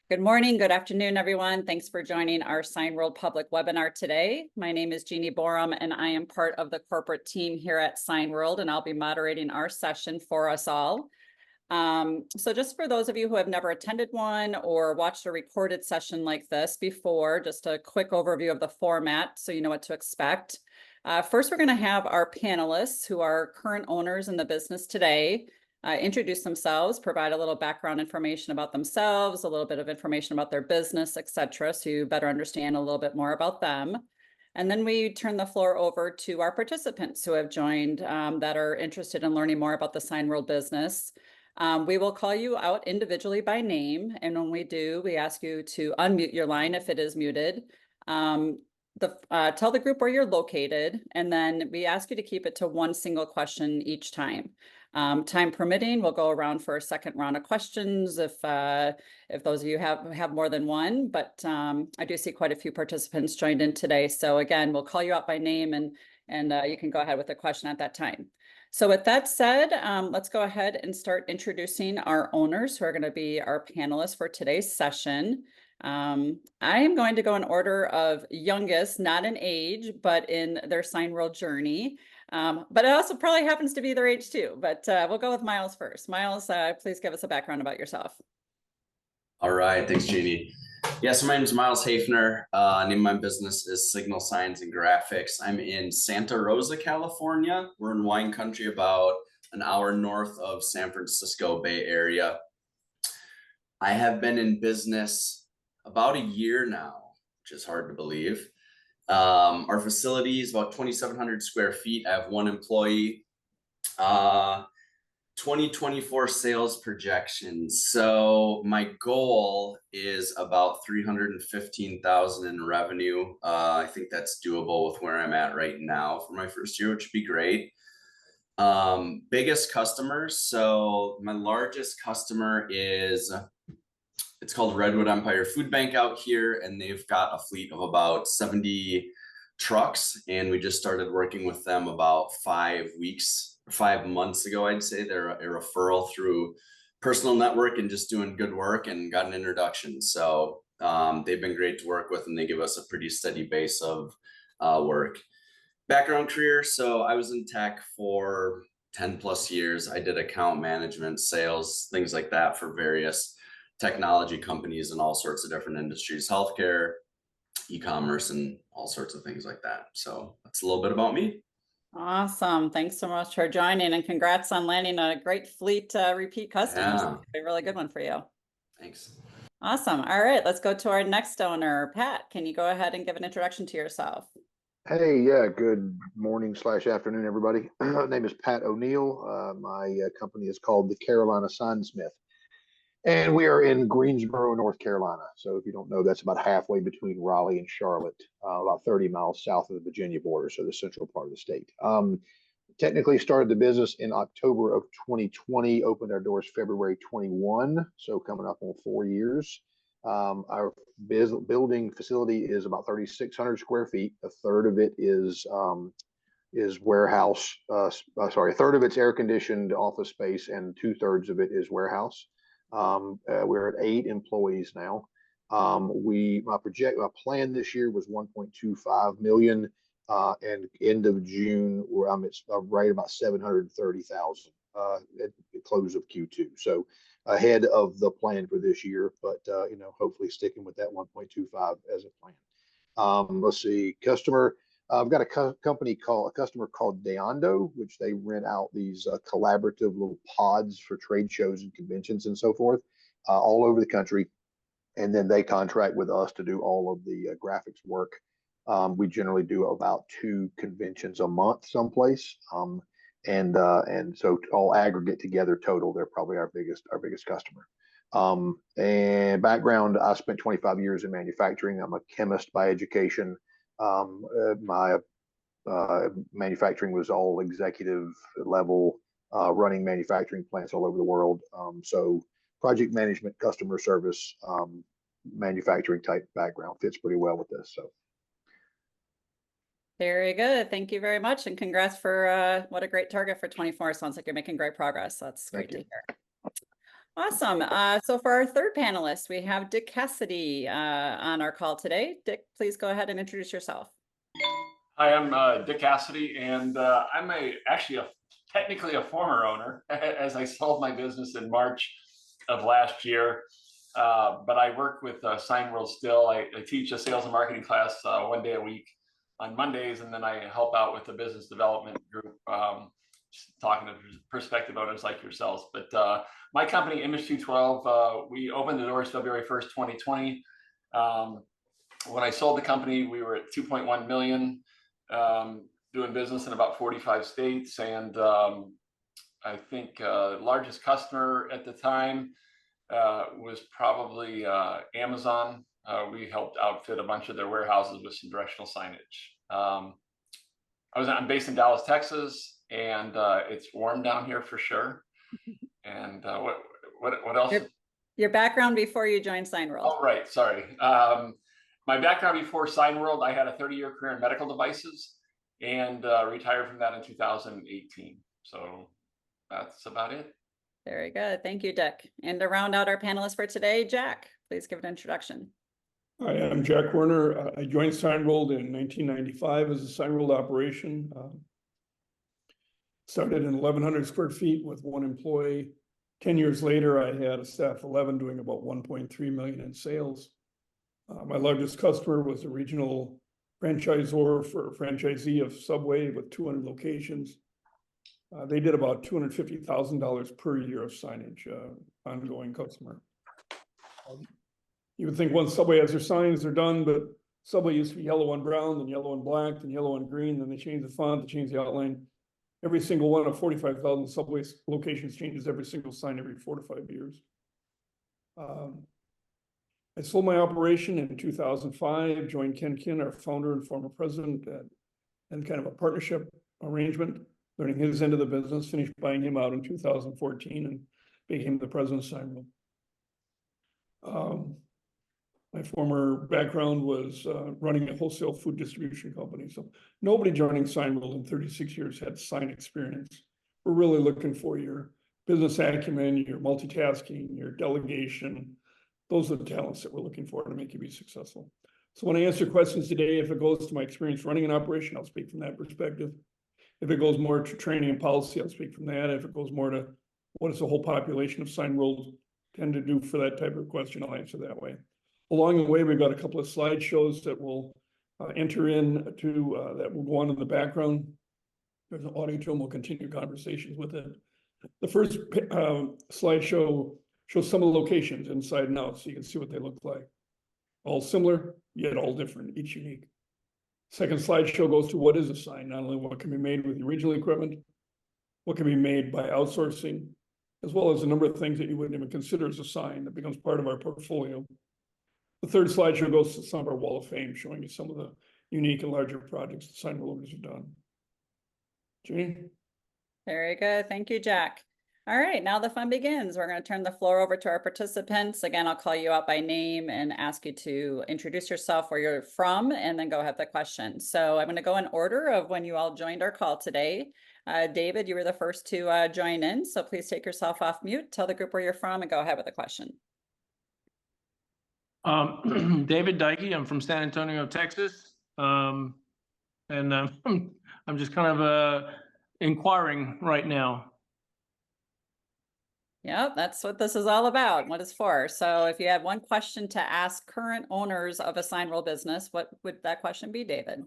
Good morning, good afternoon, everyone. Thanks for joining our Signworld public webinar today. My name is Jeannie Borum, and I am part of the corporate team here at Signworld, and I'll be moderating our session for us all. So just for those of you who have never attended one or watched a recorded session like this before, just a quick overview of the format so you know what to expect. First, we're going to have our panelists who are current owners in the business today introduce themselves, provide a little background information about themselves, a little bit of information about their business, etc., so you better understand a little bit more about them. And then we turn the floor over to our participants who have joined that are interested in learning more about the Signworld business. We will call you out individually by name, and when we do, we ask you to unmute your line if it is muted. Tell the group where you're located, and then we ask you to keep it to one single question each time. Time permitting, we'll go around for a second round of questions if those of you have more than one, but I do see quite a few participants joined in today. So again, we'll call you out by name and you can go ahead with the question at that time. So with that said, let's go ahead and start introducing our owners who are going to be our panelists for today's session. I am going to go in order of youngest, not in age, but in their Signworld journey. But it also probably happens to be their age too. But we'll go with Miles first. Miles, please give us a background about yourself. All right, thanks, Jeannie. Yeah, so my name is Miles Hafner. Name of my business is Signal Signs and Graphics. I'm in Santa Rosa, California. We're in wine country, about an hour north of San Francisco Bay Area. I have been in business about a year now, which is hard to believe. Our facility is about 2,700 square feet. I have one employee. 2024 sales projections. So my goal is about 315,000 in revenue. I think that's doable with where I'm at right now for my first year, which would be great. Biggest customers. So my largest customer it's called Redwood Empire Food Bank out here, and they've got a fleet of about 70 trucks, and we just started working with them about 5 months ago. I'd say they're a referral through personal network and just doing good work, and got an introduction. So they've been great to work with, and they give us a pretty steady base of work. Background career. So I was in tech for 10 plus years. I did account management, sales, things like that for various technology companies in all sorts of different industries, healthcare, e-commerce, and all sorts of things like that. So that's a little bit about me. Awesome. Thanks so much for joining, and congrats on landing a great fleet repeat customers. Yeah. A really good one for you. Thanks. Awesome. All right, let's go to our next owner. Pat, can you go ahead and give an introduction to yourself? Hey, yeah, good morning / afternoon, everybody. My name is Pat O'Neill. My company is called the Carolina Signsmith, and we are in Greensboro, North Carolina. So if you don't know, that's about halfway between Raleigh and Charlotte, about 30 miles south of the Virginia border, so the central part of the state. Technically started the business in October of 2020, opened our doors February 21, so coming up on 4 years. Our building facility is about 3,600 square feet. A third of it is warehouse. Sorry, a third of it's air conditioned office space, and 2/3 of it is warehouse. We're at 8 employees now. My plan this year was 1.25 million. And end of June, it's right about 730,000 at the close of Q2. So ahead of the plan for this year, but hopefully sticking with that 1.25 as a plan. Let's see, customer. I've got a customer called Deando, which they rent out these collaborative little pods for trade shows and conventions and so forth, all over the country. And then they contract with us to do all of the graphics work. We generally do about 2 conventions a month someplace. And so all aggregate together total, they're probably our biggest customer. And background, I spent 25 years in manufacturing. I'm a chemist by education. My manufacturing was all executive level, running manufacturing plants all over the world. So project management, customer service, manufacturing type background fits pretty well with this. So. Very good. Thank you very much. And congrats for what a great target for 24. Sounds like you're making great progress. That's great to hear. Awesome. So for our third panelist, we have Dick Cassidy on our call today. Dick, please go ahead and introduce yourself. Hi, I'm Dick Cassidy, and I'm actually technically a former owner, as I sold my business in March of last year. But I work with Signworld still. I teach a sales and marketing class 1 day a week on Mondays, and then I help out with the business development group, talking to prospective owners like yourselves. But my company, Image 212, we opened the doors February 1st, 2020. When I sold the company, we were at 2.1 million, doing business in about 45 states. And I think largest customer at the time was probably Amazon. We helped outfit a bunch of their warehouses with some directional signage. I'm based in Dallas, Texas, and it's warm down here for sure. And what else? Your background before you joined Signworld. Oh, right. Sorry. My background before Signworld, I had a 30-year career in medical devices and retired from that in 2018. So that's about it. Very good. Thank you, Dick. And to round out our panelists for today, Jack, please give an introduction. Hi, I'm Jack Werner. I joined Signworld in 1995 as a Signworld operation. Started in 1,100 square feet with one employee. 10 years later, I had a staff of 11 doing about 1.3 million in sales. My largest customer was a regional franchisor for a franchisee of Subway with 200 locations. They did about $250,000 per year of signage, ongoing customer. You would think once Subway has their signs, they're done, but Subway used to be yellow and brown, then yellow and black, then yellow and green, then they changed the font, they changed the outline. Every single one of 45,000 Subway locations changes every single sign every 4 to 5 years. I sold my operation in 2005, joined Ken Kin, our founder and former president, and kind of a partnership arrangement, learning his end of the business, finished buying him out in 2014 and became the president of Signworld. My former background was running a wholesale food distribution company. So nobody joining Signworld in 36 years had sign experience. We're really looking for your business acumen, your multitasking, your delegation. Those are the talents that we're looking for to make you be successful. So when I answer questions today, if it goes to my experience running an operation, I'll speak from that perspective. If it goes more to training and policy, I'll speak from that. If it goes more to what does the whole population of Signworld tend to do for that type of question, I'll answer that way. Along the way, we've got a couple of slideshows that will enter in to, that will go on in the background. There's an audio to them, we'll continue conversations with it. The first slideshow shows some of the locations inside and out, so you can see what they look like. All similar, yet all different, each unique. Second slideshow goes to what is a sign, not only what can be made with the original equipment, what can be made by outsourcing, as well as a number of things that you wouldn't even consider as a sign that becomes part of our portfolio. The third slideshow goes to some of our wall of fame, showing you some of the unique and larger projects that Signworld Owners have done. Jeannie? Very good. Thank you, Jack. All right, now the fun begins. We're going to turn the floor over to our participants. Again, I'll call you out by name and ask you to introduce yourself, where you're from, and then go ahead with the question. So I'm going to go in order of when you all joined our call today. David, you were the first to join in, so please take yourself off mute, tell the group where you're from, and go ahead with the question. David Dykey, I'm from San Antonio, Texas. And I'm just kind of inquiring right now. Yep, that's what this is all about, what it's for. So if you had one question to ask current owners of a Signworld business, what would that question be, David?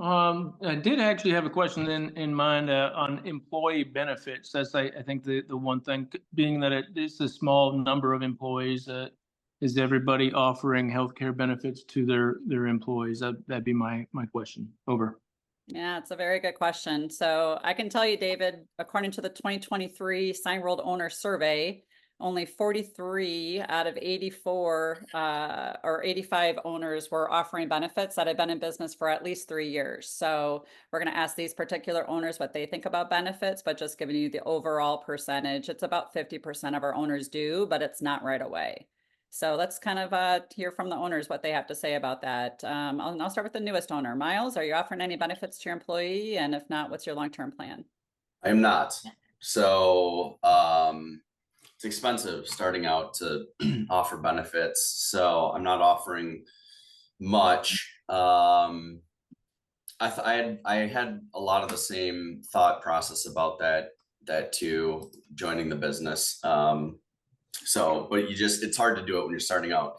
I did actually have a question in mind on employee benefits. That's, I think, the one thing, being that it is a small number of employees. Is everybody offering healthcare benefits to their employees? That'd be my question. Over. Yeah, it's a very good question. So I can tell you, David, according to the 2023 Signworld Owner Survey, only 43 out of 84 or 85 owners were offering benefits that had been in business for at least 3 years. So we're going to ask these particular owners what they think about benefits, but just giving you the overall percentage, it's about 50% of our owners do, but it's not right away. So let's kind of hear from the owners what they have to say about that. I'll start with the newest owner. Miles, are you offering any benefits to your employee? And if not, what's your long-term plan? I'm not. So it's expensive starting out to offer benefits. So I'm not offering much. I had a lot of the same thought process about that too, joining the business. So, but it's hard to do it when you're starting out.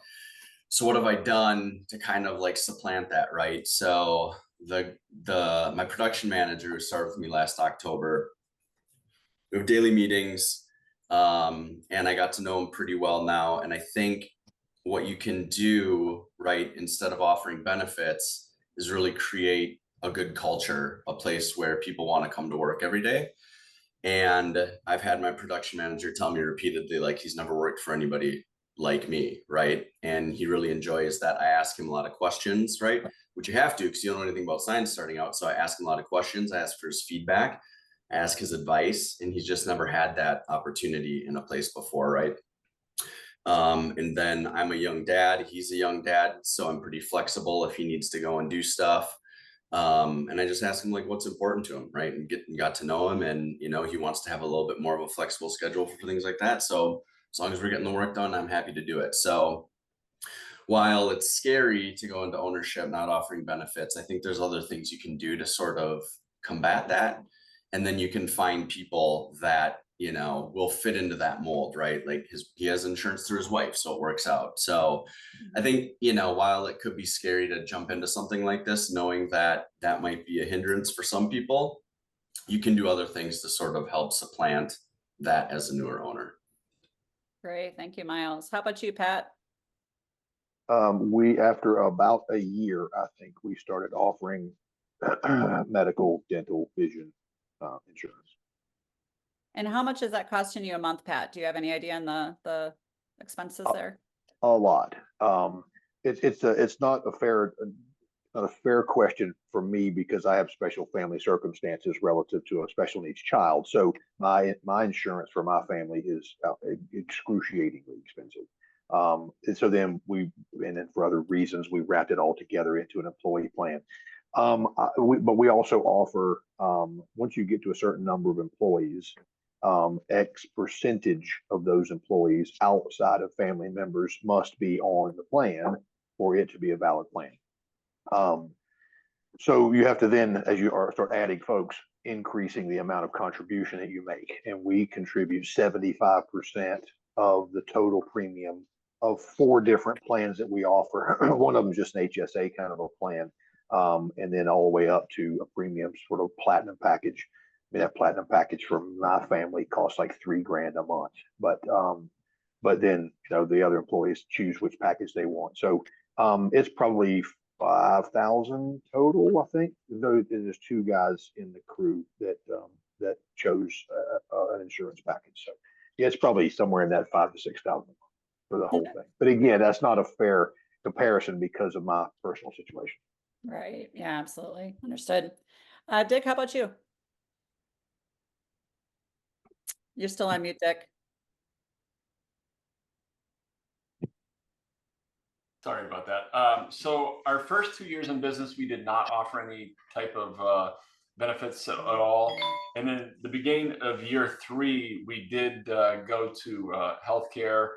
So what have I done to kind of like supplant that, right? So my production manager who started with me last October, we have daily meetings, and I got to know him pretty well now. And I think what you can do, right, instead of offering benefits, is really create a good culture, a place where people want to come to work every day. And I've had my production manager tell me repeatedly, like, he's never worked for anybody like me, right? And he really enjoys that. I ask him a lot of questions, right? Which you have to, because you don't know anything about science starting out. So I ask him a lot of questions. I ask for his feedback, I ask his advice, and he's just never had that opportunity in a place before, right? And then I'm a young dad, he's a young dad, so I'm pretty flexible if he needs to go and do stuff. And I just ask him like what's important to him, right? And got to know him, and you know, he wants to have a little bit more of a flexible schedule for things like that. So as long as we're getting the work done, I'm happy to do it. So while it's scary to go into ownership not offering benefits, I think there's other things you can do to sort of combat that. And then you can find people that, you know, will fit into that mold, right? Like he has insurance through his wife, so it works out. So I think, you know, while it could be scary to jump into something like this, knowing that that might be a hindrance for some people, you can do other things to sort of help supplant that as a newer owner. Great. Thank you, Miles. How about you, Pat? We, after about a year, I think we started offering medical, dental, vision insurance. And how much is that costing you a month, Pat? Do you have any idea on the expenses there? A lot. It's not a fair question for me because I have special family circumstances relative to a special needs child. So my insurance for my family is excruciatingly expensive. And so then for other reasons, we wrapped it all together into an employee plan. But we also offer, once you get to a certain number of employees, X percentage of those employees outside of family members must be on the plan for it to be a valid plan. So you have to then, as you start adding folks, increasing the amount of contribution that you make. And we contribute 75% of the total premium of 4 different plans that we offer. One of them is just an HSA kind of a plan. And then all the way up to a premium sort of platinum package. I mean, that platinum package for my family costs like $3,000 a month. But then, you know, the other employees choose which package they want. So it's probably 5,000 total, I think. There's 2 guys in the crew that chose an insurance package. So yeah, it's probably somewhere in that 5,000 to 6,000 for the whole thing. But again, that's not a fair comparison because of my personal situation. Right. Yeah, absolutely. Understood. Dick, how about you? You're still on mute, Dick. Sorry about that. So our first 2 years in business, we did not offer any type of benefits at all. And then the beginning of year 3, we did go to healthcare,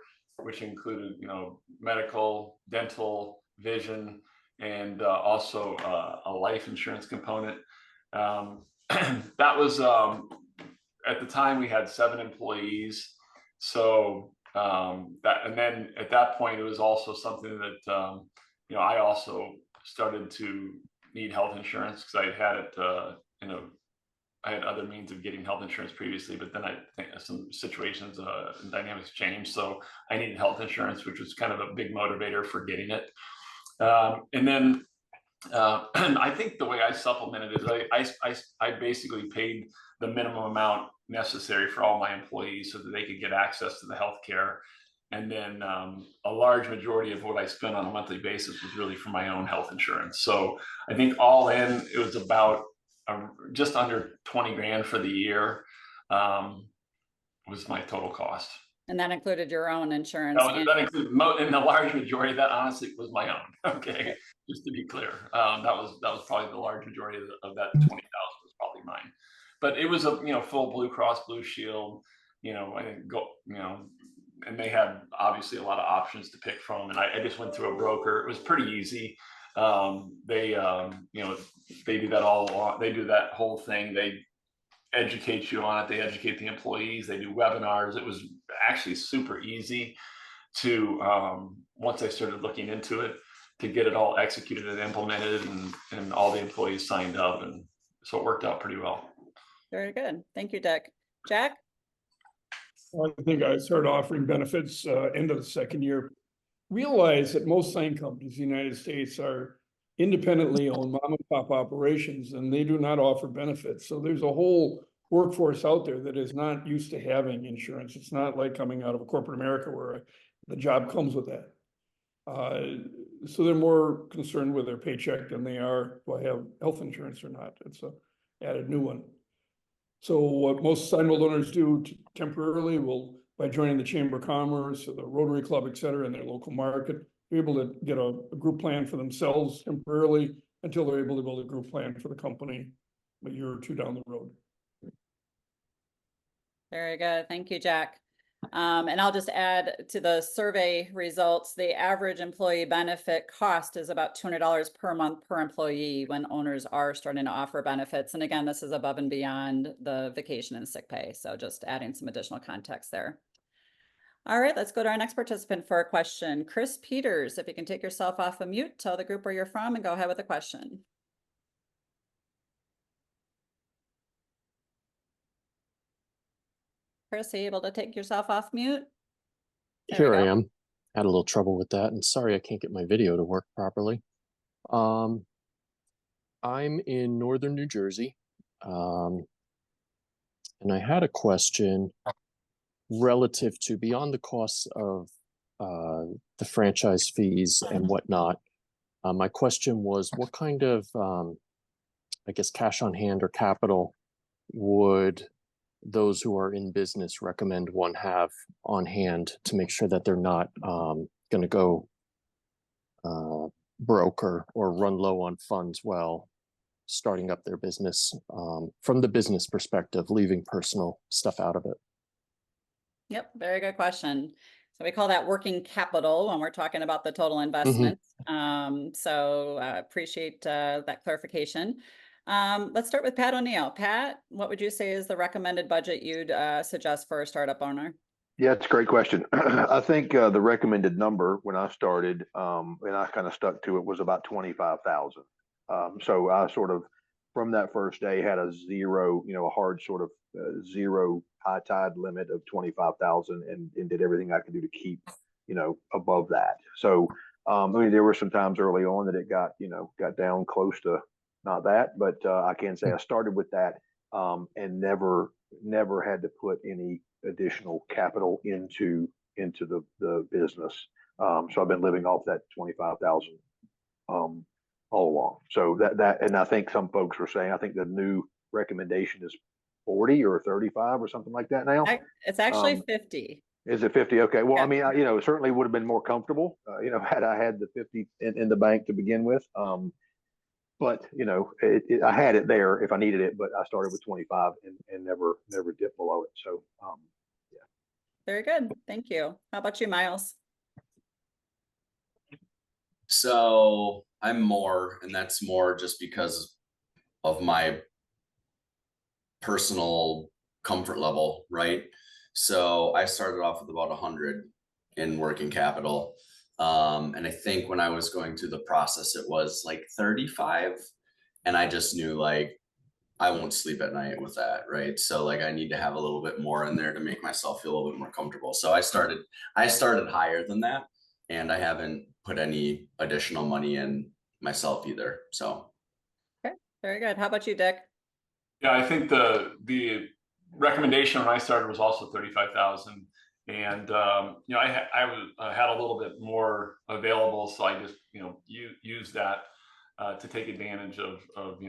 which included, you know, medical, dental, vision, and also a life insurance component. That was at the time we had 7 employees. So and then at that point, it was also something that, you know, I also started to need health insurance because I had it, you know, I had other means of getting health insurance previously, but then I think some situations and dynamics changed. So I needed health insurance, which was kind of a big motivator for getting it. And then I think the way I supplemented is I basically paid the minimum amount necessary for all my employees so that they could get access to the healthcare. And then a large majority of what I spent on a monthly basis was really for my own health insurance. So I think all in, it was about just under 20 grand for the year was my total cost. And that included your own insurance. That included, and the large majority of that, honestly, was my own. Okay, just to be clear, that was probably the large majority of that 20,000 was probably mine. But it was a full Blue Cross Blue Shield, I think and they had obviously a lot of options to pick from. And I just went through a broker. It was pretty easy. They do that they do that whole thing. They educate you on it. They educate the employees. They do webinars. It was actually super easy to, once I started looking into it, to get it all executed and implemented, and all the employees signed up. And so it worked out pretty well. Very good. Thank you, Dick. Jack? I think I started offering benefits end of the second year. Realize that most sign companies in the United States are independently owned mom and pop operations, and they do not offer benefits. So there's a whole workforce out there that is not used to having insurance. It's not like coming out of a corporate America where the job comes with that. So they're more concerned with their paycheck than they are, do I have health insurance or not? It's a added new one. So what most Signworld owners do temporarily will, by joining the Chamber of Commerce or the Rotary Club, et cetera, in their local market, be able to get a group plan for themselves temporarily until they're able to build a group plan for the company a year or two down the road. Very good. Thank you, Jack. And I'll just add to the survey results, the average employee benefit cost is about $200 per month per employee when owners are starting to offer benefits. And again, this is above and beyond the vacation and sick pay. So just adding some additional context there. All right, let's go to our next participant for a question. Chris Peters, if you can take yourself off of mute, tell the group where you're from and go ahead with the question. Chris, are you able to take yourself off mute? Here I am. Had a little trouble with that, and sorry I can't get my video to work properly. I'm in northern New Jersey, and I had a question relative to beyond the costs of the franchise fees and whatnot. My question was, what kind of, I guess, cash on hand or capital would those who are in business recommend one have on hand to make sure that they're not going to go broke or run low on funds while starting up their business, from the business perspective, leaving personal stuff out of it? Yep, very good question. So we call that working capital when we're talking about the total investment. So appreciate that clarification. Let's start with Pat O'Neill. Pat, what would you say is the recommended budget you'd suggest for a startup owner? Yeah, it's a great question. I think the recommended number when I started, and I kind of stuck to it, was about 25,000. So I sort of, from that first day, had a zero, a hard sort of zero high tide limit of 25,000, and did everything I could do to keep, above that. So I mean, there were some times early on that it got down close to not that, but I can say I started with that, and never had to put any additional capital into the business. So I've been living off that 25,000 all along. So that, and I think some folks were saying, I think the new recommendation is 40 or 35 or something like that now. It's actually 50. Is it 50? Okay. Well, Yeah. I mean, it certainly would have been more comfortable, had I had the 50 in the bank to begin with. But I had it there if I needed it, but I started with 25 and never dipped below it. So yeah. Very good. Thank you. How about you, Miles? So I'm more, and that's more just because of my personal comfort level, right? So I started off with about 100 in working capital. And I think when I was going through the process, it was like 35. And I just knew, like, I won't sleep at night with that, right? So like I need to have a little bit more in there to make myself feel a little bit more comfortable. So I started higher than that, and I haven't put any additional money in myself either. So Okay, very good. How about you, Dick? Yeah, I think the recommendation when I started was also 35,000. And I had a little bit more available, so I just used that to take advantage of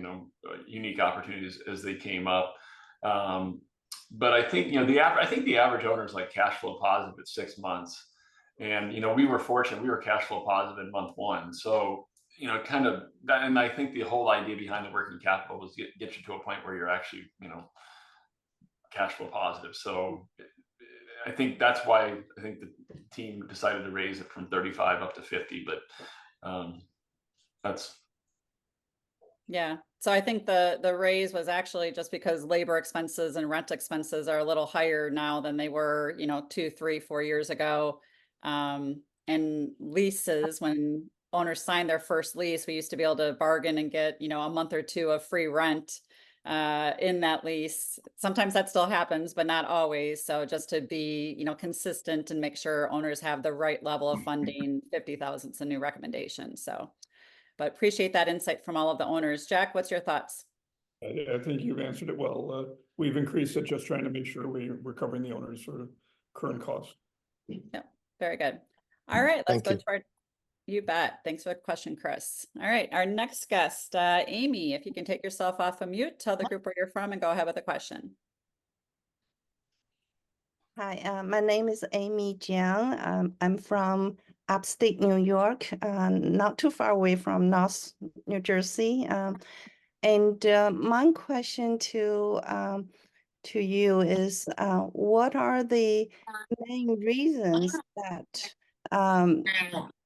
unique opportunities as they came up. But I think the average owner is like cash flow positive at 6 months, and we were fortunate; we were cash flow positive in month 1. So kind of that, and I think the whole idea behind the working capital was get you to a point where you're actually cash flow positive. So I think that's why I think the team decided to raise it from 35 up to 50, but that's. Yeah, so I think the raise was actually just because labor expenses and rent expenses are a little higher now than they were, 2, 3, 4 years ago. And leases, when owners signed their first lease, we used to be able to bargain and get, a month or two of free rent in that lease. Sometimes that still happens, but not always. So just to be, consistent and make sure owners have the right level of funding, 50,000 is a new recommendation. So, but appreciate that insight from all of the owners. Jack, what's your thoughts? I think you've answered it well. We've increased it just trying to make sure we're covering the owners' sort of current costs. Yeah, very good. All right, let's Thank go you. to our, you bet. Thanks for the question, Chris. All right, our next guest, Amy, if you can take yourself off of mute, tell the group where you're from and go ahead with the question. Hi, my name is Amy Jiang. I'm from upstate New York, not too far away from North New Jersey. And my question to you is, what are the main reasons that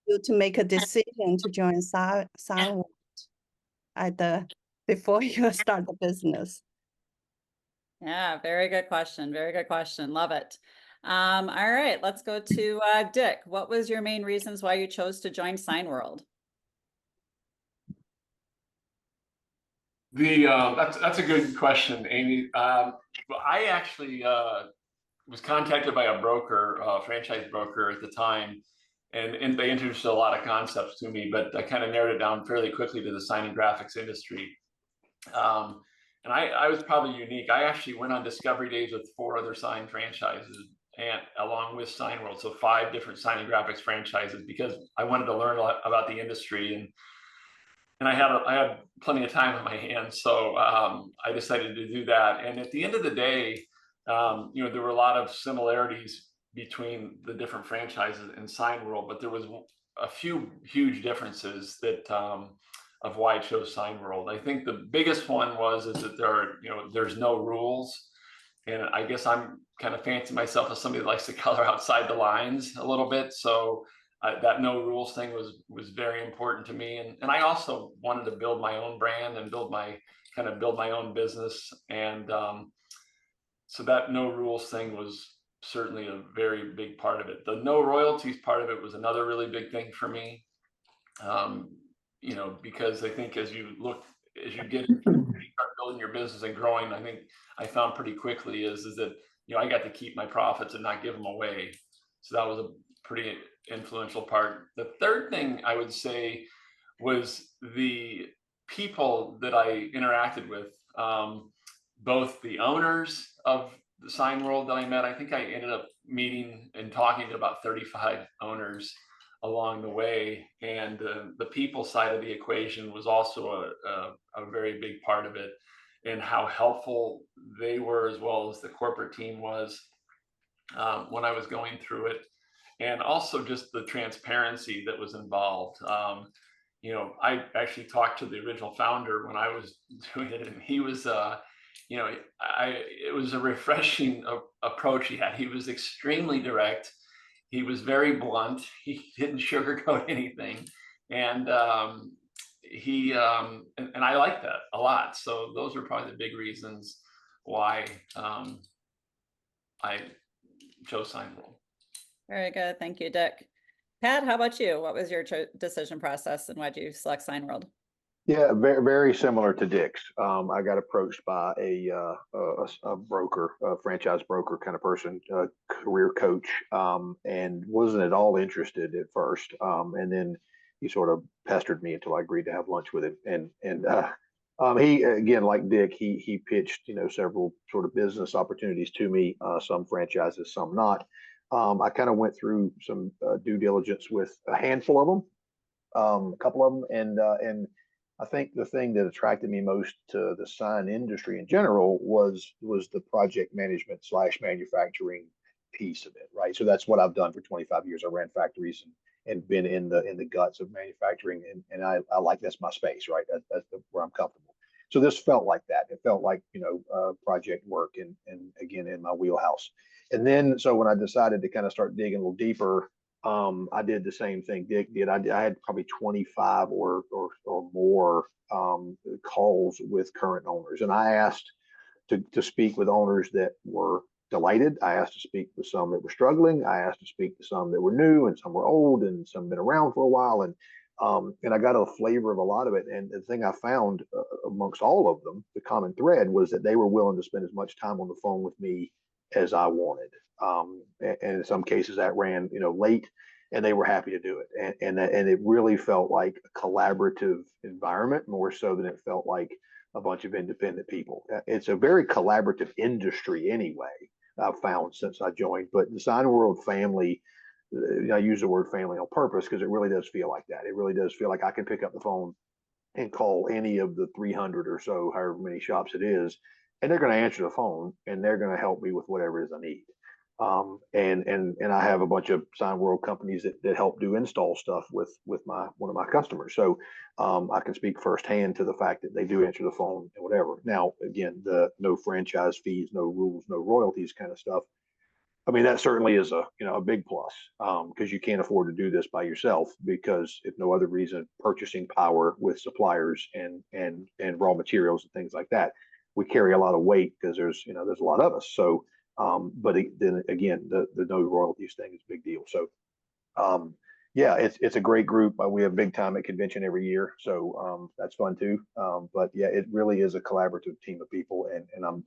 you to make a decision to join Signworld before you start the business? Yeah, very good question. Very good question. Love it. All right, let's go to Dick. What was your main reasons why you chose to join Signworld? That's a good question, Amy. I actually was contacted by a broker, franchise broker at the time, and they introduced a lot of concepts to me, but I kind of narrowed it down fairly quickly to the sign and graphics industry. And I was probably unique. I actually went on discovery days with 4 other sign franchises, and along with Signworld, so 5 different sign and graphics franchises, because I wanted to learn a lot about the industry, and I had plenty of time on my hands, so I decided to do that. And at the end of the day, there were a lot of similarities between the different franchises in Signworld, but there was a few huge differences that of why I chose Signworld. I think the biggest one is that there's no rules, and I guess I'm kind of fancy myself as somebody that likes to color outside the lines a little bit, so that no rules thing was very important to me, and I also wanted to build my own brand and build my own business, and so that no rules thing was certainly a very big part of it. The no royalties part of it was another really big thing for me, because I think as you start building your business and growing, I think I found pretty quickly is that I got to keep my profits and not give them away. So that was a pretty influential part. The third thing I would say was the people that I interacted with, both the owners of the Signworld that I met. I think I ended up meeting and talking to about 35 owners along the way, and the people side of the equation was also a very big part of it, and how helpful they were, as well as the corporate team was when I was going through it, and also just the transparency that was involved. I actually talked to the original founder when I was doing it, and he was it was a refreshing approach he had. He was extremely direct. He was very blunt. He didn't sugarcoat anything, and and I like that a lot. So those are probably the big reasons why I chose Signworld. Very good. Thank you, Dick. Pat, how about you? What was your decision process and why did you select Signworld? Yeah, very, very similar to Dick's. I got approached by a broker, a franchise broker kind of person, a career coach, and wasn't at all interested at first. And then he sort of pestered me until I agreed to have lunch with him. And he, again, like Dick, he pitched, several sort of business opportunities to me, some franchises, some not. I kind of went through some due diligence with a handful of them, a couple of them, and I think the thing that attracted me most to the sign industry in general was the project management / manufacturing piece of it, right? So that's what I've done for 25 years. I ran factories and been in the guts of manufacturing, and I like, that's my space, right? That's where I'm comfortable. So this felt like that. It felt like project work, and again in my wheelhouse. And then, so when I decided to kind of start digging a little deeper, I did the same thing Dick did. I had probably 25 or more calls with current owners, and I asked to speak with owners that were delighted. I asked to speak with some that were struggling. I asked to speak to some that were new, and some were old, and some been around for a while. And I got a flavor of a lot of it. And the thing I found amongst all of them, the common thread was that they were willing to spend as much time on the phone with me as I wanted. And in some cases that ran, late, and they were happy to do it. And it really felt like a collaborative environment more so than it felt like a bunch of independent people. It's a very collaborative industry anyway, I've found since I joined. But the Signworld family, I use the word family on purpose because it really does feel like that. It really does feel like I can pick up the phone and call any of the 300 or so, however many shops it is, and they're going to answer the phone and they're going to help me with whatever it is I need. And I have a bunch of Signworld companies that help do install stuff with one of my customers. So I can speak firsthand to the fact that they do answer the phone and whatever. Now, again, the no franchise fees, no rules, no royalties kind of stuff. I mean, that certainly is a big plus because you can't afford to do this by yourself, because if no other reason, purchasing power with suppliers and raw materials and things like that, we carry a lot of weight because there's a lot of us. So but then again, the no royalties thing is a big deal. So yeah, it's a great group. We have big time at convention every year, so that's fun too. But yeah, it really is a collaborative team of people, and I'm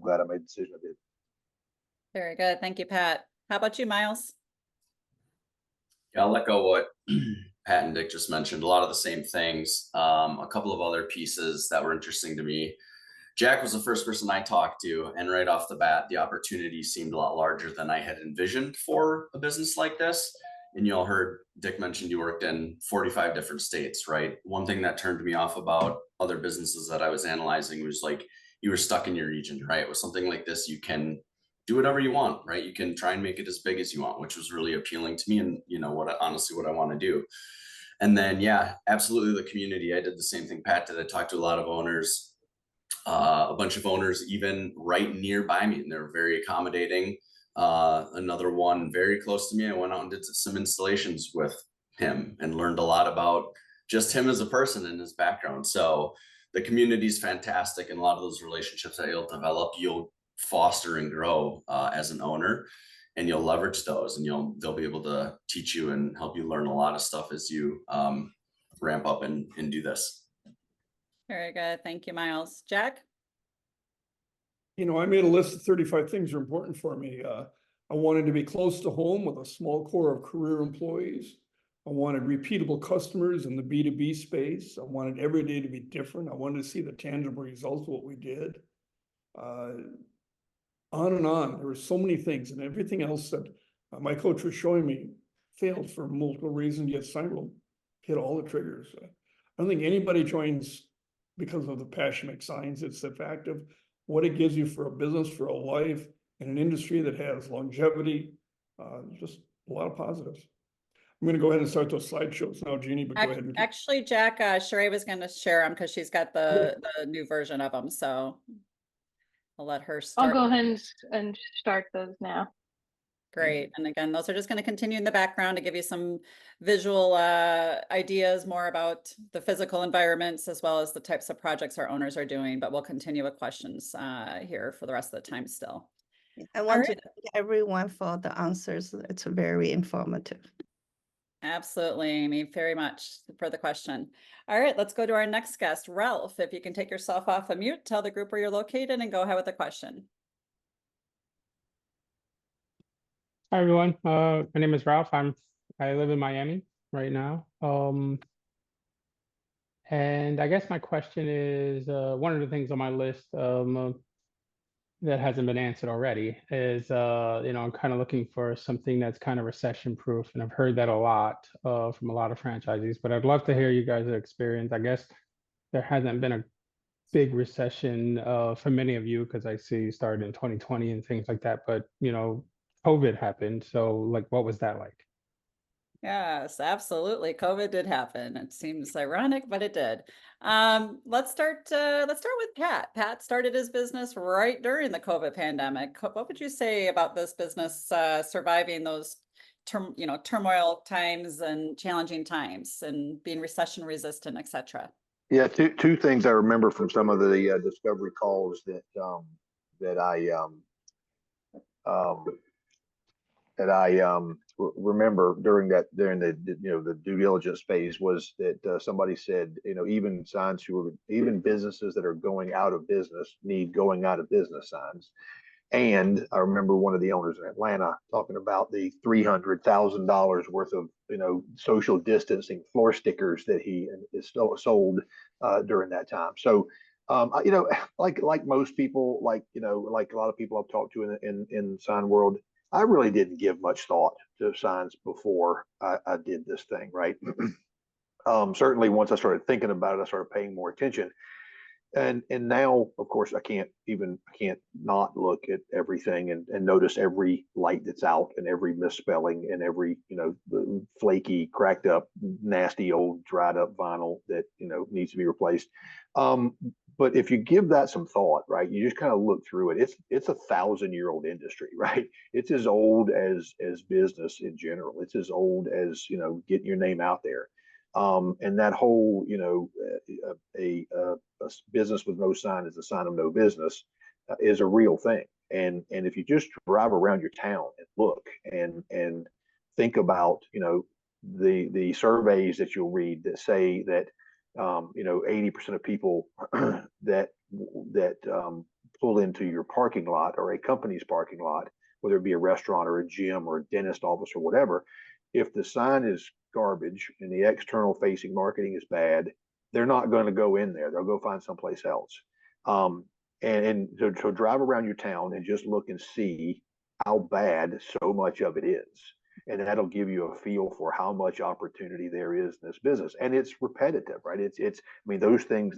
glad I made the decision I did. Very good. Thank you, Pat. How about you, Miles? Yeah, I'll let go what Pat and Dick just mentioned. A lot of the same things. A couple of other pieces that were interesting to me. Jack was the first person I talked to, and right off the bat, the opportunity seemed a lot larger than I had envisioned for a business like this. And you all heard Dick mentioned you worked in 45 different states, right? One thing that turned me off about other businesses that I was analyzing was like, you were stuck in your region, right? With something like this, you can do whatever you want, right? You can try and make it as big as you want, which was really appealing to me, and honestly what I want to do. And then, yeah, absolutely the community. I did the same thing Pat did. I talked to a lot of owners, a bunch of owners even right nearby me, and they're very accommodating. Another one very close to me, I went out and did some installations with him and learned a lot about just him as a person and his background. So the community is fantastic, and a lot of those relationships that you'll develop, you'll foster and grow as an owner, and you'll leverage those, and they'll be able to teach you and help you learn a lot of stuff as you ramp up and do this. Very good. Thank you, Miles. Jack? I made a list of 35 things that are important for me. I wanted to be close to home with a small core of career employees. I wanted repeatable customers in the B2B space. I wanted every day to be different. I wanted to see the tangible results of what we did. On and on. There were so many things, and everything else that my coach was showing me failed for multiple reasons, yet Signworld hit all the triggers. I don't think anybody joins because of the passion makes signs. It's the fact of what it gives you for a business, for a life, in an industry that has longevity. Just a lot of positives. I'm going to go ahead and start those slideshows now, Jeannie, but go ahead. Actually, Jack, Sheree was going to share them because she's got the new version of them. So I'll let her start. I'll go ahead and start those now. Great. And again, those are just going to continue in the background to give you some visual ideas more about the physical environments as well as the types of projects our owners are doing. But we'll continue with questions here for the rest of the time still. I want to thank everyone for the answers. It's very informative. Absolutely, Amy, very much for the question. All right, let's go to our next guest, Ralph. If you can take yourself off of mute, tell the group where you're located and go ahead with the question. Hi everyone, my name is Ralph. I live in Miami right now. And I guess my question is, one of the things on my list that hasn't been answered already is, I'm kind of looking for something that's kind of recession proof, and I've heard that a lot from a lot of franchisees, but I'd love to hear you guys' experience. I guess there hasn't been a big recession for many of you, because I see you started in 2020 and things like that, but COVID happened. So like, what was that like? Yes, absolutely. COVID did happen. It seems ironic, but it did. Let's start with Pat. Pat started his business right during the COVID pandemic. What would you say about this business surviving those turmoil times and challenging times and being recession resistant, etc.? Yeah, two things I remember from some of the discovery calls that I remember during the the due diligence phase was that somebody said, even businesses that are going out of business need going out of business signs. And I remember one of the owners in Atlanta talking about the $300,000 worth of social distancing floor stickers that he sold during that time. So like most people, like a lot of people I've talked to in sign world, I really didn't give much thought to signs before I did this thing, right? Certainly once I started thinking about it, I started paying more attention. And now, of course, I can't not look at everything and notice every light that's out and every misspelling and every flaky, cracked up, nasty old dried up vinyl that needs to be replaced. But if you give that some thought, right, you just kind of look through it. It's 1,000-year-old industry, right? It's as old as business in general. It's as old as getting your name out there. And that whole, a business with no sign is a sign of no business is a real thing. And if you just drive around your town and look and think about, the surveys that you'll read that say that 80% of people that pull into your parking lot or a company's parking lot, whether it be a restaurant or a gym or a dentist office or whatever, if the sign is garbage and the external facing marketing is bad, they're not going to go in there. They'll go find someplace else. And so drive around your town and just look and see how bad so much of it is. And that'll give you a feel for how much opportunity there is in this business. And it's repetitive, right? I mean, those things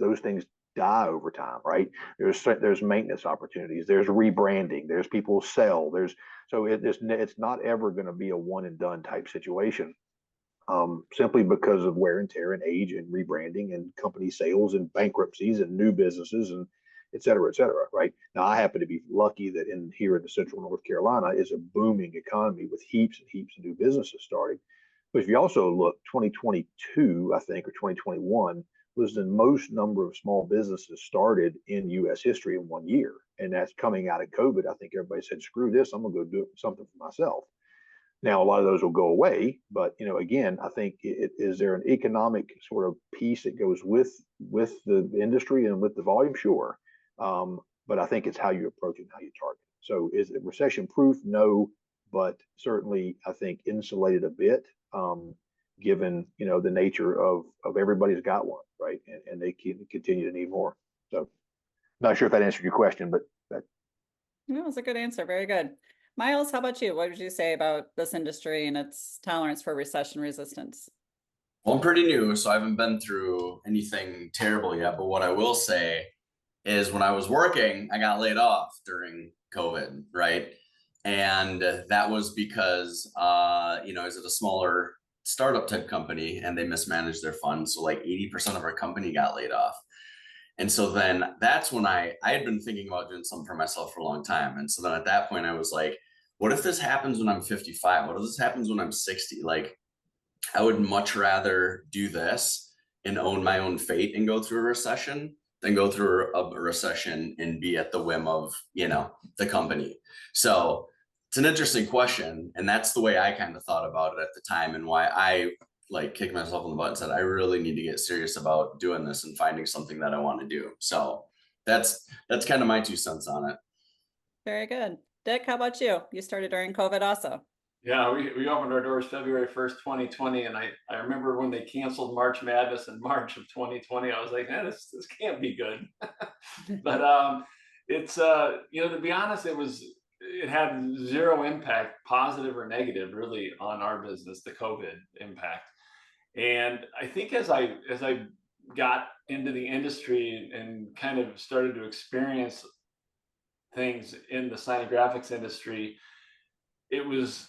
die over time, right? There's maintenance opportunities, there's rebranding, there's people sell, it's not ever going to be a one and done type situation. Simply because of wear and tear and age and rebranding and company sales and bankruptcies and new businesses and et cetera, right? Now, I happen to be lucky that here in the central North Carolina is a booming economy with heaps and heaps of new businesses starting. But if you also look, 2022, I think, or 2021 was the most number of small businesses started in U.S. history in 1 year. And that's coming out of COVID. I think everybody said, screw this, I'm going to go do something for myself. Now, a lot of those will go away, but again, I think is there an economic sort of piece that goes with the industry and with the volume? Sure, but I think it's how you approach it and how you target it. So, is it recession proof? No, but certainly I think insulated a bit, given the nature of everybody's got one, right, and they continue to need more. So, not sure if that answered your question, but that. No, it's a good answer. Very good. Miles, how about you? What would you say about this industry and its tolerance for recession resistance? Well, I'm pretty new, so I haven't been through anything terrible yet. But what I will say is when I was working, I got laid off during COVID, right? And that was because, I was at a smaller startup type company and they mismanaged their funds. So like 80% of our company got laid off. And so then that's when I had been thinking about doing something for myself for a long time. And so then at that point I was like, what if this happens when I'm 55? What if this happens when I'm 60? Like, I would much rather do this and own my own fate and go through a recession than go through a recession and be at the whim of, the company. So it's an interesting question. And that's the way I kind of thought about it at the time and why I kicked myself in the butt and said, I really need to get serious about doing this and finding something that I want to do. So that's kind of my 2 cents on it. Very good. Dick, how about you? You started during COVID also. Yeah, we opened our doors February 1st, 2020. And I remember when they canceled March Madness in March of 2020, I was like, this can't be good. But it's, to be honest, it had zero impact, positive or negative, really, on our business, the COVID impact. And I think as I got into the industry and kind of started to experience things in the sign and graphics industry, it was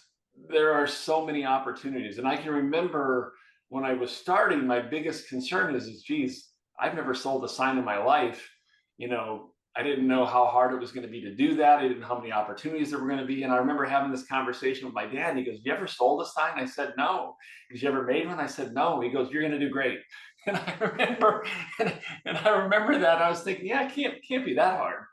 there are so many opportunities. And I can remember when I was starting, my biggest concern is geez, I've never sold a sign in my life. You know, I didn't know how hard it was going to be to do that. I didn't know how many opportunities there were going to be. And I remember having this conversation with my dad. And he goes, "You ever sold a sign?" I said, "No." He goes, "You ever made one?" I said, "No." He goes, "You're going to do great." And I remember, and I remember that I was thinking, yeah, it can't be that hard.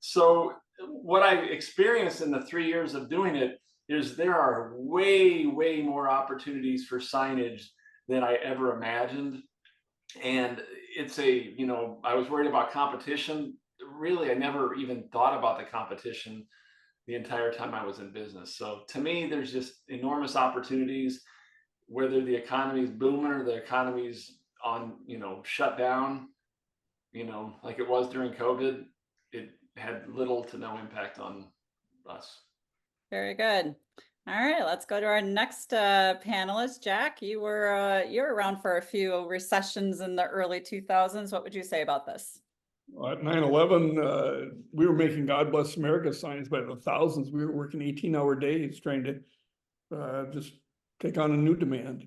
So what I experienced in the 3 years of doing it is there are way more opportunities for signage than I ever imagined. And it's you know, I was worried about competition. Really, I never even thought about the competition the entire time I was in business. So to me, there's just enormous opportunities, whether the economy's booming or the economy's on, you know, shut down, you know, like it was during COVID, it had little to no impact on us. Very good. All right, let's go to our next panelist. Jack, you were around for a few recessions in the early 2000s. What would you say about this? At 9/11, we were making "God Bless America" signs by the thousands. We were working 18-hour days trying to just take on a new demand.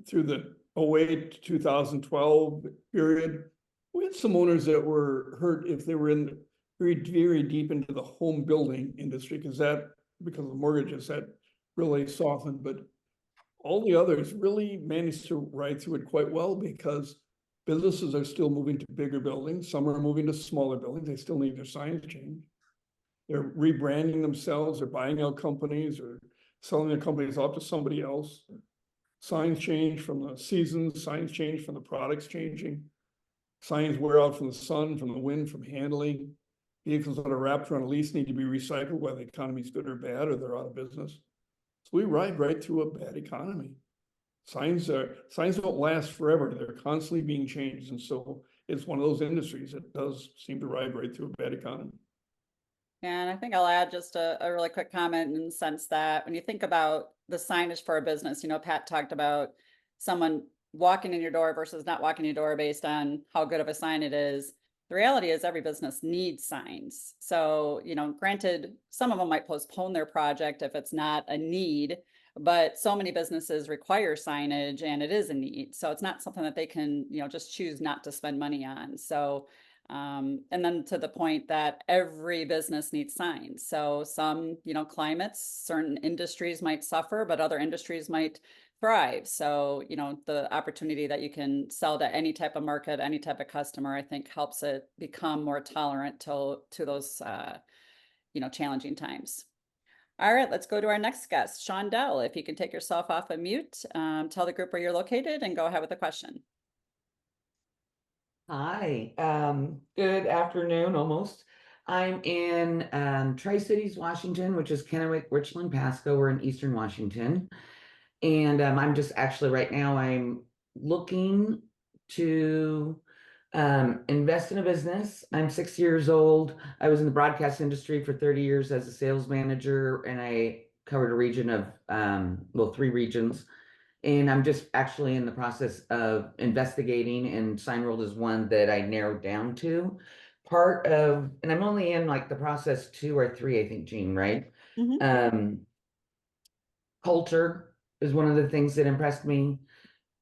Through the 08 to 2012 period, we had some owners that were hurt if they were in very deep into the home building industry, because of the mortgages that really softened. But all the others really managed to ride through it quite well, because businesses are still moving to bigger buildings. Some are moving to smaller buildings. They still need their signs changed. They're rebranding themselves, or buying out companies, or selling their companies off to somebody else. Signs change from the seasons, signs change from the products changing. Signs wear out from the sun, from the wind, from handling. Vehicles that are wrapped around a lease need to be recycled, whether the economy's good or bad, or they're out of business. So we ride right through a bad economy. Signs don't last forever. They're constantly being changed. And so it's one of those industries that does seem to ride right through a bad economy. And I think I'll add just a really quick comment in the sense that when you think about the signage for a business, you know, Pat talked about someone walking in your door versus not walking in your door based on how good of a sign it is. The reality is every business needs signs. So, you know, granted, some of them might postpone their project if it's not a need, but so many businesses require signage and it is a need. So it's not something that they can, you know, just choose not to spend money on. So and then to the point that every business needs signs. So some, you know, climates, certain industries might suffer, but other industries might thrive. So, you know, the opportunity that you can sell to any type of market, any type of customer, I think helps it become more tolerant to those, you know, challenging times. All right, let's go to our next guest, Sean Dell. If you can take yourself off of mute, tell the group where you're located and go ahead with the question. Hi, good afternoon almost. I'm in Tri-Cities, Washington, which is Kennewick, Richland, Pasco. We're in Eastern Washington. And I'm just actually right now I'm looking to invest in a business. I'm 6 years old. I was in the broadcast industry for 30 years as a sales manager, and I covered a region of, well, 3 regions. And I'm just actually in the process of investigating, and Signworld is one that I narrowed down to. And I'm only in like the process 2 or 3, I think, Jean, right? Culture is one of the things that impressed me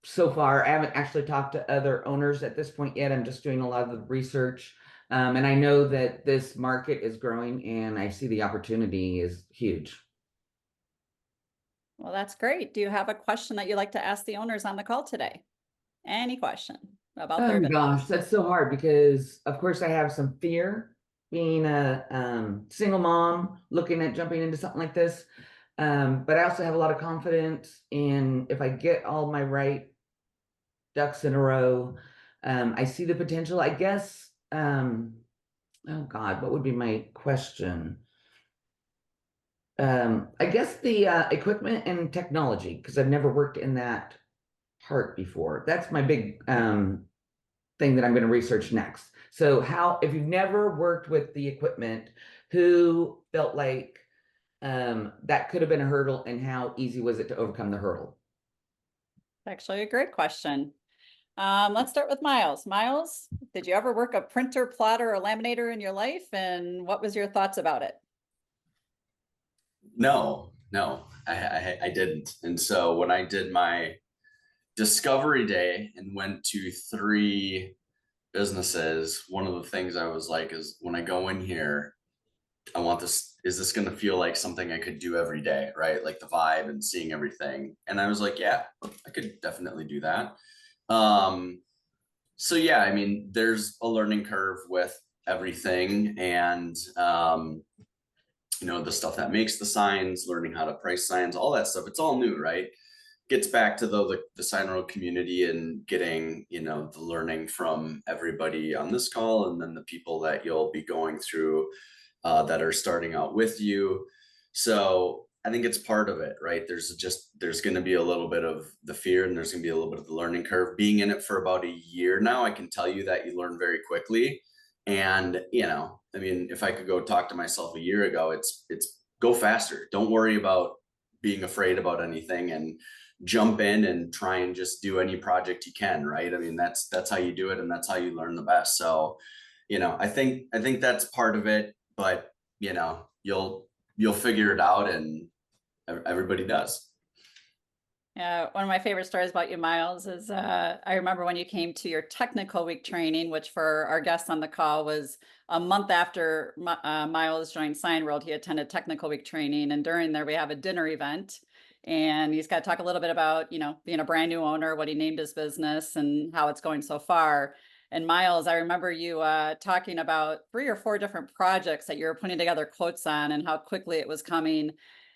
so far. I haven't actually talked to other owners at this point yet. I'm just doing a lot of the research. And I know that this market is growing, and I see the opportunity is huge. Well, that's great. Do you have a question that you'd like to ask the owners on the call today? Any question about their business? Gosh, that's so hard, because of course I have some fear being a single mom looking at jumping into something like this. But I also have a lot of confidence in, if I get all my right ducks in a row, I see the potential, I guess. Oh God, what would be my question? I guess the equipment and technology, because I've never worked in that part before. That's my big thing that I'm going to research next. So if you've never worked with the equipment, who felt like that could have been a hurdle, and how easy was it to overcome the hurdle? Actually, a great question. Let's start with Miles. Miles, did you ever work a printer, plotter, or laminator in your life? And what was your thoughts about it? No, No, I didn't. And so when I did my discovery day and went to 3 businesses, one of the things I was like is when I go in here, I want this, is this going to feel like something I could do every day, right? Like the vibe and seeing everything. And I was like, yeah, I could definitely do that. So yeah, I mean, there's a learning curve with everything, and you know, the stuff that makes the signs, learning how to price signs, all that stuff. It's all new, right? Gets back to the Signworld community and getting, you know, the learning from everybody on this call, and then the people that you'll be going through that are starting out with you. So I think it's part of it, right? There's going to be a little bit of the fear, and there's going to be a little bit of the learning curve. Being in it for about a year now, I can tell you that you learn very quickly. And, you know, I mean, if I could go talk to myself a year ago, it's go faster. Don't worry about being afraid about anything, and jump in and try and just do any project you can, right? I mean, that's how you do it, and that's how you learn the best. So, you know, I think that's part of it, but you know, you'll figure it out, and everybody does. Yeah, one of my favorite stories about you, Miles, is I remember when you came to your technical week training, which for our guests on the call was a month after Miles joined Signworld. He attended technical week training, and during there we have a dinner event, and he's got to talk a little bit about, you know, being a brand new owner, what he named his business, and how it's going so far. And Miles, I remember you talking about 3 or 4 different projects that you were putting together quotes on, and how quickly it was coming.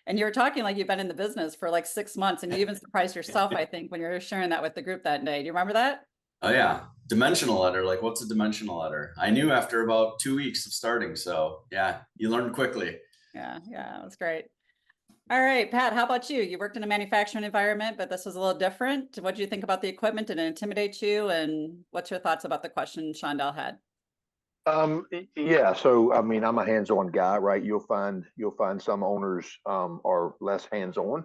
And you were talking like you've been in the business for like 6 months, and you even surprised yourself, I think, when you were sharing that with the group that day. Do you remember that? Oh yeah, dimensional letter. Like, what's a dimensional letter? I knew after about 2 weeks of starting. So yeah, you learn quickly. Yeah, that's great. All right, Pat, how about you? You worked in a manufacturing environment, but this was a little different. What did you think about the equipment? Did it intimidate you? And what's your thoughts about the question Shondell had? Yeah, so I mean, I'm a hands-on guy, right? You'll find some owners are less hands-on,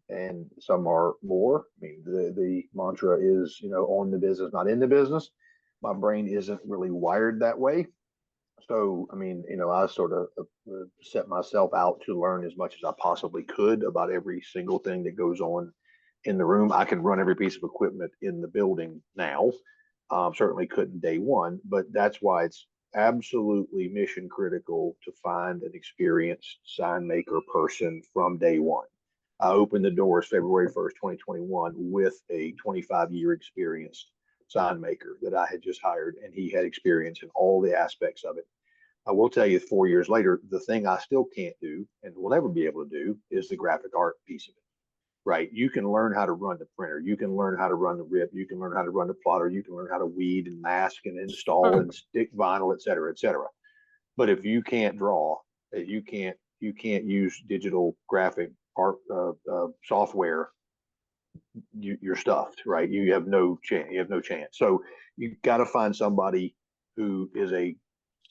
and some are more. I mean, the mantra is, you know, own the business, not in the business. My brain isn't really wired that way. So, I mean, you know, I sort of set myself out to learn as much as I possibly could about every single thing that goes on in the room. I can run every piece of equipment in the building now. Certainly couldn't day one, but that's why it's absolutely mission critical to find an experienced sign maker person from day one. I opened the doors February 1st, 2021 with a 25-year experienced sign maker that I had just hired, and he had experience in all the aspects of it. I will tell you, 4 years later, the thing I still can't do and will never be able to do is the graphic art piece of it. Right? You can learn how to run the printer, you can learn how to run the rip, you can learn how to run the plotter, you can learn how to weed and mask and install and stick vinyl, et cetera, et cetera. But if you can't draw, you can't use digital graphic art software, you're stuffed, right? You have no chance. So you got to find somebody who is a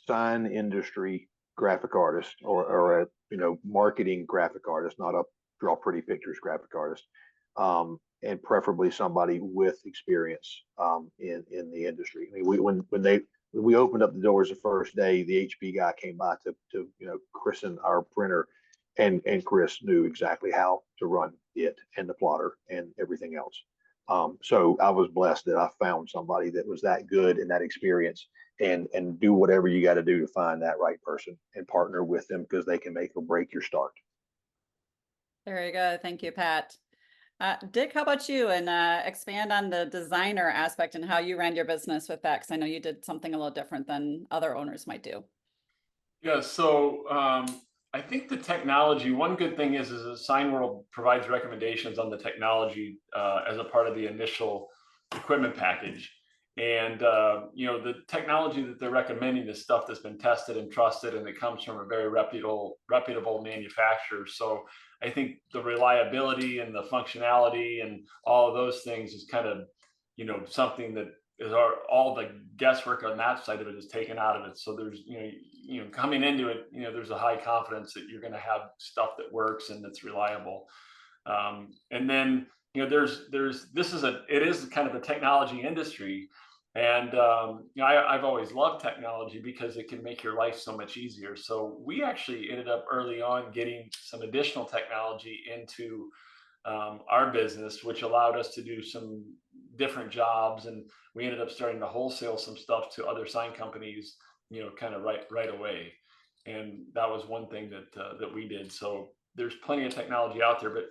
sign industry graphic artist, or a, you know, marketing graphic artist, not a draw pretty pictures graphic artist, and preferably somebody with experience in the industry. I mean, when we opened up the doors the first day, the HP guy came by to you know, christen our printer, and Chris knew exactly how to run it and the plotter and everything else. So I was blessed that I found somebody that was that good and that experience, and do whatever you got to do to find that right person and partner with them, because they can make or break your start. Very good. Thank you, Pat. Dick, how about you? And expand on the designer aspect and how you ran your business with that, because I know you did something a little different than other owners might do. Yeah, so I think the technology, one good thing is Signworld provides recommendations on the technology as a part of the initial equipment package. And, you know, the technology that they're recommending is stuff that's been tested and trusted, and it comes from a very reputable manufacturer. So I think the reliability and the functionality and all of those things is kind of, you know, something that is all the guesswork on that side of it is taken out of it. So there's, you know, coming into it, you know, there's a high confidence that you're going to have stuff that works and that's reliable. And then, you know, it is kind of a technology industry. And I've always loved technology because it can make your life so much easier. So we actually ended up early on getting some additional technology into our business, which allowed us to do some different jobs, and we ended up starting to wholesale some stuff to other sign companies, kind of right away. And that was one thing that we did. So there's plenty of technology out there, but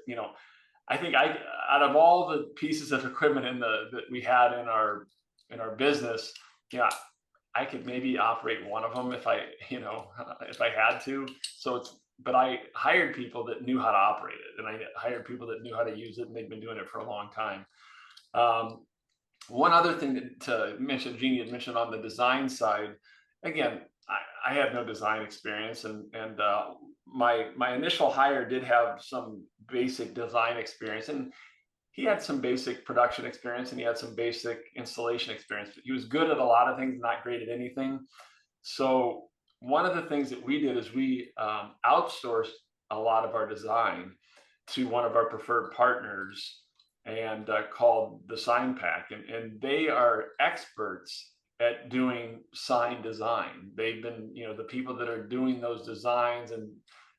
I think out of all the pieces of equipment that we had in our business, I could maybe operate one of them if I had to. But I hired people that knew how to operate it, and I hired people that knew how to use it, and they've been doing it for a long time. One other thing to mention, Jeannie had mentioned on the design side, again, I have no design experience, and my initial hire did have some basic design experience, and he had some basic production experience, and he had some basic installation experience, but he was good at a lot of things, not great at anything. So one of the things that we did is we outsourced a lot of our design to one of our preferred partners, and called the Sign Pack, and they are experts at doing sign design. They've been, the people that are doing those designs and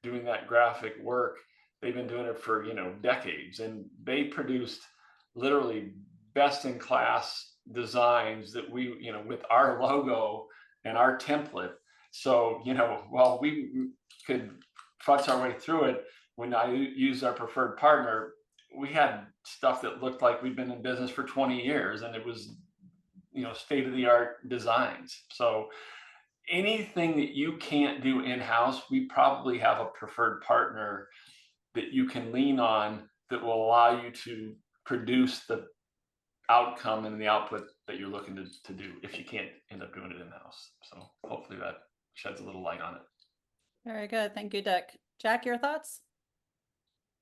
doing that graphic work, they've been doing it for, decades, and they produced literally best in class designs that we, with our logo and our template. So, while we could futz our way through it, when I used our preferred partner, we had stuff that looked like we'd been in business for 20 years, and it was, state-of-the-art designs. So anything that you can't do in-house, we probably have a preferred partner that you can lean on that will allow you to produce the outcome and the output that you're looking to do if you can't end up doing it in-house. So hopefully that sheds a little light on it. Very good. Thank you, Dick. Jack, your thoughts?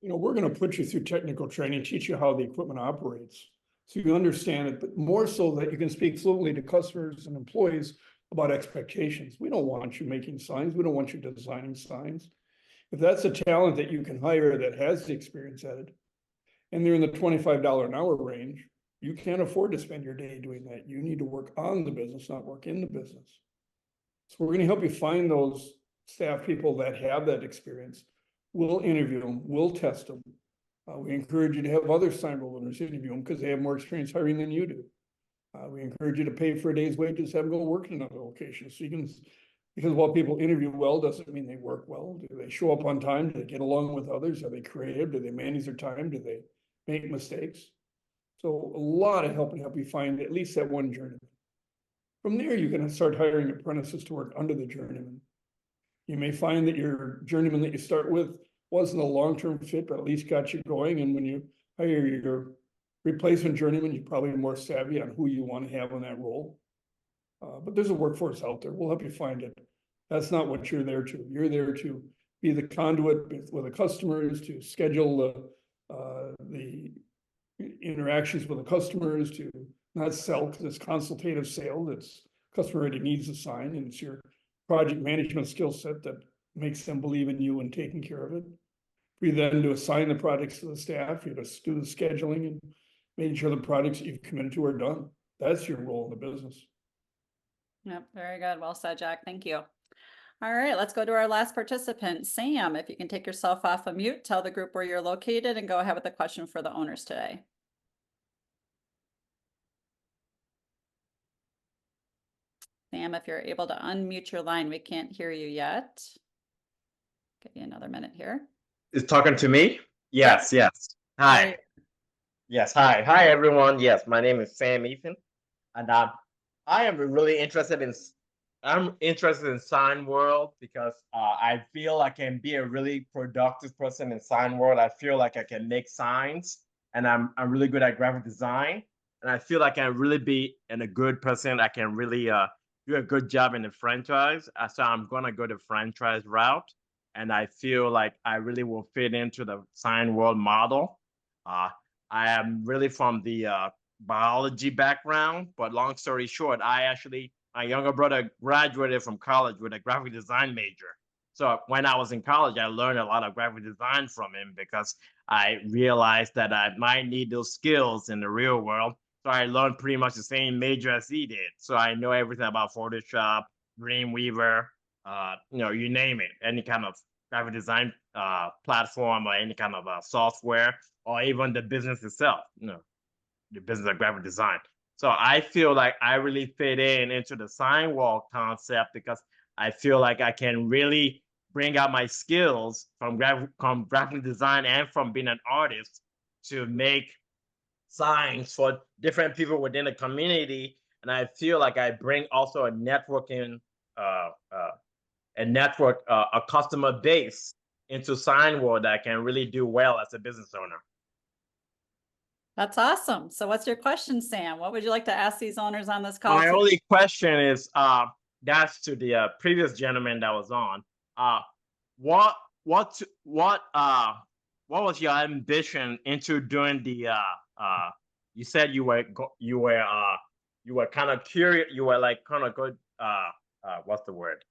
We're going to put you through technical training, teach you how the equipment operates, so you understand it, but more so that you can speak fluently to customers and employees about expectations. We don't want you making signs. We don't want you designing signs. If that's a talent that you can hire that has the experience at it, and they're in the $25 an hour range, you can't afford to spend your day doing that. You need to work on the business, not work in the business. So we're going to help you find those staff people that have that experience. We'll interview them. We'll test them. We encourage you to have other Signworld owners interview them because they have more experience hiring than you do. We encourage you to pay for a day's wages, have them go work in another location. So you can, because while people interview well, doesn't mean they work well. Do they show up on time? Do they get along with others? Are they creative? Do they manage their time? Do they make mistakes? So a lot of help to help you find at least that one journeyman. From there, you can start hiring apprentices to work under the journeyman. You may find that your journeyman that you start with wasn't a long-term fit, but at least got you going. And when you hire your replacement journeyman, you're probably more savvy on who you want to have in that role. But there's a workforce out there. We'll help you find it. That's not what you're there to. You're there to be the conduit with the customers, to schedule the interactions with the customers, to not sell, because it's consultative sales. It's customer already needs a sign, and it's your project management skill set that makes them believe in you and taking care of it. We then to assign the projects to the staff, you just do the scheduling and making sure the projects that you've committed to are done. That's your role in the business. Yep, very good. Well said, Jack. Thank you. All right, let's go to our last participant. Sam, if you can take yourself off of mute, tell the group where you're located, and go ahead with the question for the owners today. Sam, if you're able to unmute your line, we can't hear you yet. Give you another minute here. Is talking to me? Yes, yes. Hi. Right. Yes, hi. Hi, everyone. Yes, my name is Sam Ethan, and I am really interested in Signworld because I feel I can be a really productive person in Signworld. I feel like I can make signs, and I'm really good at graphic design, and I feel like I can really be a good person. I can really do a good job in the franchise. So I'm gonna go the franchise route, and I feel like I really will fit into the Signworld model. I am really from the biology background, but long story short, my younger brother graduated from college with a graphic design major. So when I was in college, I learned a lot of graphic design from him because I realized that I might need those skills in the real world. So So I learned pretty much the same major as he did. So I know everything about Photoshop, Dreamweaver, you name it, any kind of graphic design platform or any kind of software, or even the business itself, the business of graphic design. So I feel like I really fit into the Signworld concept because I feel like I can really bring out my skills from graphic design and from being an artist to make signs for different people within the community. And I feel like I bring also a networking, a customer base into Signworld that can really do well as a business owner. That's awesome. So what's your question, Sam? What would you like to ask these owners on this call? My only question is, that's to the previous gentleman that was on. What was your ambition into doing the you said you were kind of curious, you were like kind of good, what's the word?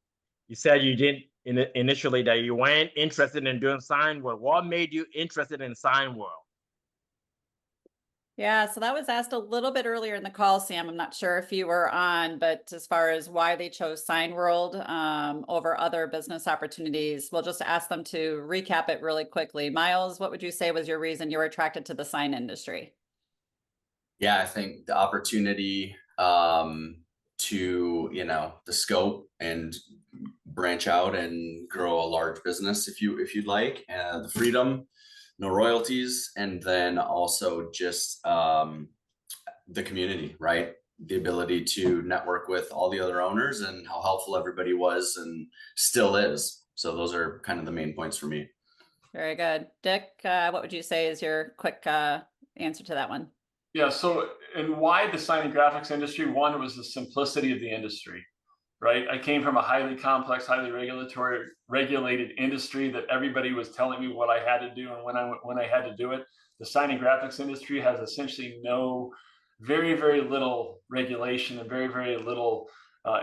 You said you didn't initially that you weren't interested in doing Signworld. What made you interested in Signworld? Yeah, so that was asked a little bit earlier in the call, Sam. I'm not sure if you were on, but as far as why they chose Signworld over other business opportunities, we'll just ask them to recap it really quickly. Miles, what would you say was your reason you were attracted to the sign industry? Yeah, I think the opportunity to, the scope and branch out and grow a large business if you'd like, the freedom, no royalties, and then also just the community, right? The ability to network with all the other owners and how helpful everybody was and still is. So those are kind of the main points for me. Very good. Dick, what would you say is your quick answer to that one? Yeah, so, and why the sign and graphics industry? One was the simplicity of the industry, right? I came from a highly complex, highly regulated industry that everybody was telling me what I had to do and when I had to do it. The sign and graphics industry has essentially very, very little regulation and very, very little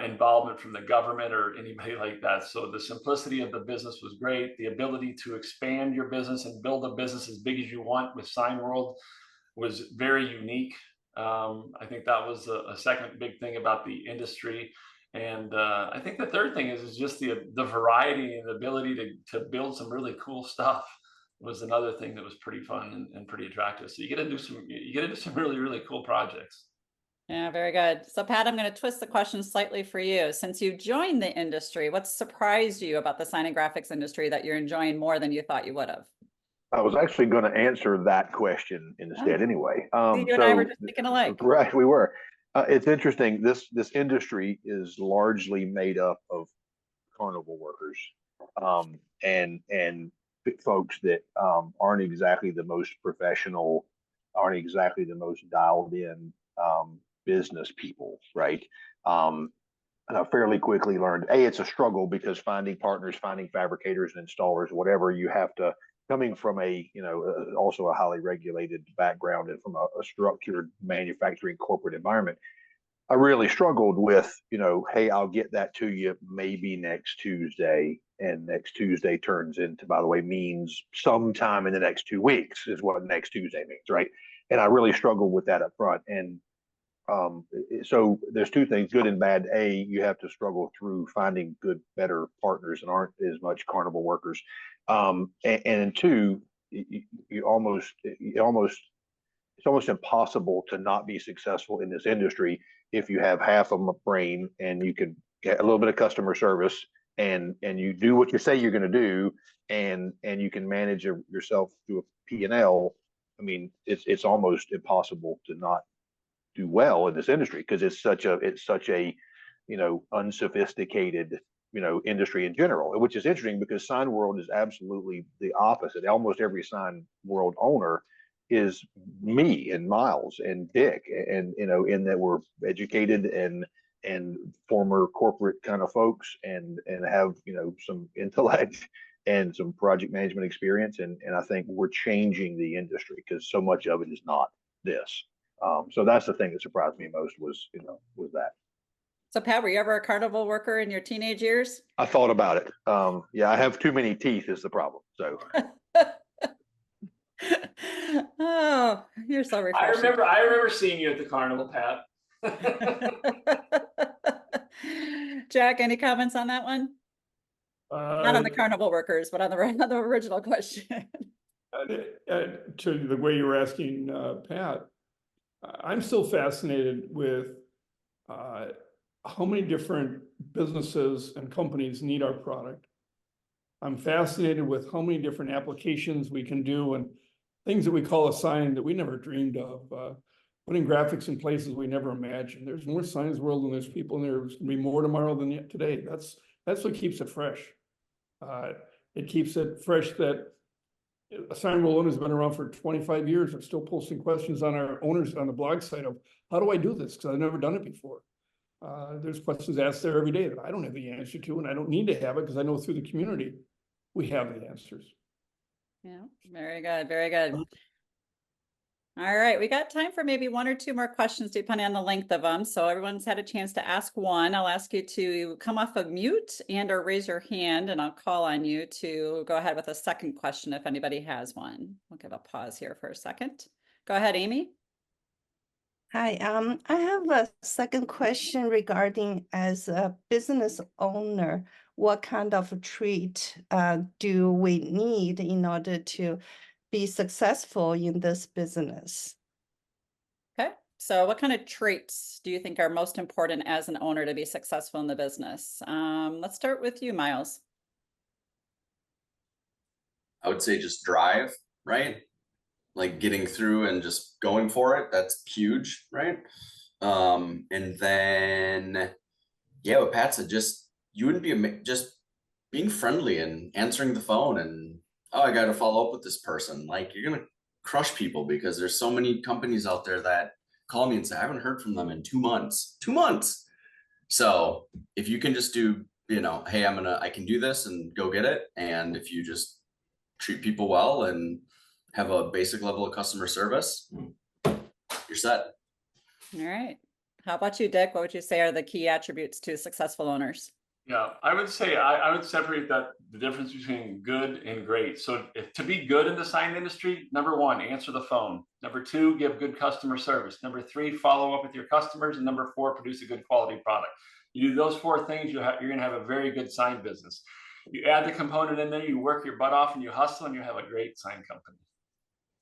involvement from the government or anybody like that. So the simplicity of the business was great. The ability to expand your business and build a business as big as you want with Signworld was very unique. I think that was a second big thing about the industry. And I think the third thing is just the variety and the ability to build some really cool stuff was another thing that was pretty fun and pretty attractive. So you get to do some really, really cool projects. Yeah, very good. So Pat, I'm going to twist the question slightly for you. Since you joined the industry, what surprised you about the sign and graphics industry that you're enjoying more than you thought you would have? I was actually going to answer that question instead anyway. You and I were just thinking alike. Right, we were. It's interesting. This industry is largely made up of carnival workers, and folks that aren't exactly the most professional, aren't exactly the most dialed in business people, right? And I fairly quickly learned, it's a struggle because finding partners, finding fabricators and installers, whatever, you have to, coming from also a highly regulated background and from a structured manufacturing corporate environment, I really struggled with, hey, I'll get that to you maybe next Tuesday. And next Tuesday turns into, by the way, means sometime in the next 2 weeks is what next Tuesday means, right? And I really struggled with that up front. And so there's two things, good and bad. You have to struggle through finding good, better partners and aren't as much carnival workers. And two, it's almost impossible to not be successful in this industry if you have half of a brain and you can get a little bit of customer service and you do what you say you're going to do and you can manage yourself through a P&L. I mean, it's almost impossible to not do well in this industry because it's such a unsophisticated industry in general, which is interesting because Signworld is absolutely the opposite. Almost every Signworld owner is me and Miles and Dick, and in that we're educated and former corporate kind of folks and have some intellect and some project management experience, and I think we're changing the industry because so much of it is not this. So that's the thing that surprised me most was that. So Pat, were you ever a carnival worker in your teenage years? I thought about it. Yeah, I have too many teeth is the problem. So Oh, you're so refreshing. I remember seeing you at the carnival, Pat. Jack, any comments on that one? Not on the carnival workers, but on the original question. To the way you were asking Pat, I'm still fascinated with how many different businesses and companies need our product. I'm fascinated with how many different applications we can do and things that we call a sign that we never dreamed of. Putting graphics in places we never imagined. There's more signs world than there's people, and there's gonna be more tomorrow than yet today. That's what keeps it fresh. It keeps it fresh that Signworld Owners has been around for 25 years. We're still posting questions on our owners on the blog site of how do I do this? Because I've never done it before. There's questions asked there every day that I don't have the answer to, and I don't need to have it because I know through the community we have the answers. Yeah, very good, very good. All right, we got time for maybe one or two more questions depending on the length of them. So everyone's had a chance to ask one. I'll ask you to come off of mute and or raise your hand, and I'll call on you to go ahead with a second question if anybody has one. We'll give a pause here for a second. Go ahead, Amy. Hi, I have a second question regarding as a business owner, what kind of treat do we need in order to be successful in this business? Okay, so what kind of traits do you think are most important as an owner to be successful in the business? Let's start with you, Miles. I would say just drive, right? Like getting through and just going for it. That's huge, right? And then, yeah, what Pat said, just you wouldn't be just being friendly and answering the phone and, oh, I got to follow up with this person. Like you're gonna crush people because there's so many companies out there that call me and say I haven't heard from them in 2 months. 2 months. So if you can just do, you know, hey, I can do this and go get it. And if you just treat people well and have a basic level of customer service, you're set. All right. How about you, Dick? What would you say are the key attributes to successful owners? Yeah, I would say I would separate the difference between good and great. So to be good in the sign industry, number one, answer the phone. Number two, give good customer service. Number three, follow up with your customers. And number four, produce a good quality product. You do those four things, you're going to have a very good sign business. You add the component in there, you work your butt off and you hustle and you have a great sign company.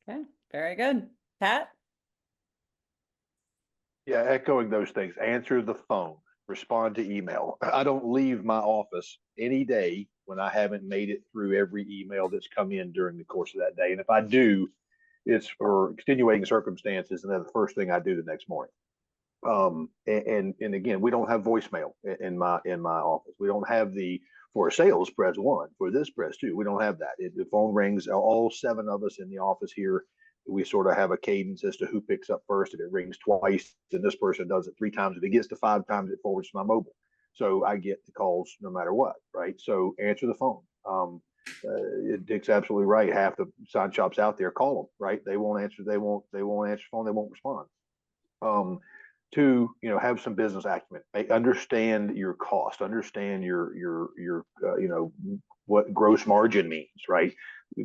Okay, very good. Pat? Yeah, echoing those things. Answer the phone, respond to email. I don't leave my office any day when I haven't made it through every email that's come in during the course of that day. And if I do, it's for extenuating circumstances, and then the first thing I do the next morning. And again, we don't have voicemail in my office. We don't have the for sales press 1, for this press 2. We don't have that. The phone rings. All 7 of us in the office here, we sort of have a cadence as to who picks up first. If it rings twice, then this person does it 3 times. If it gets to 5 times, it forwards to my mobile. So I get the calls no matter what, right? So answer the phone. Dick's absolutely right. Half the sign shops out there, call them, right? They won't answer. They won't answer the phone. They won't respond. 2, have some business acumen. Understand your cost. Understand your what gross margin means, right?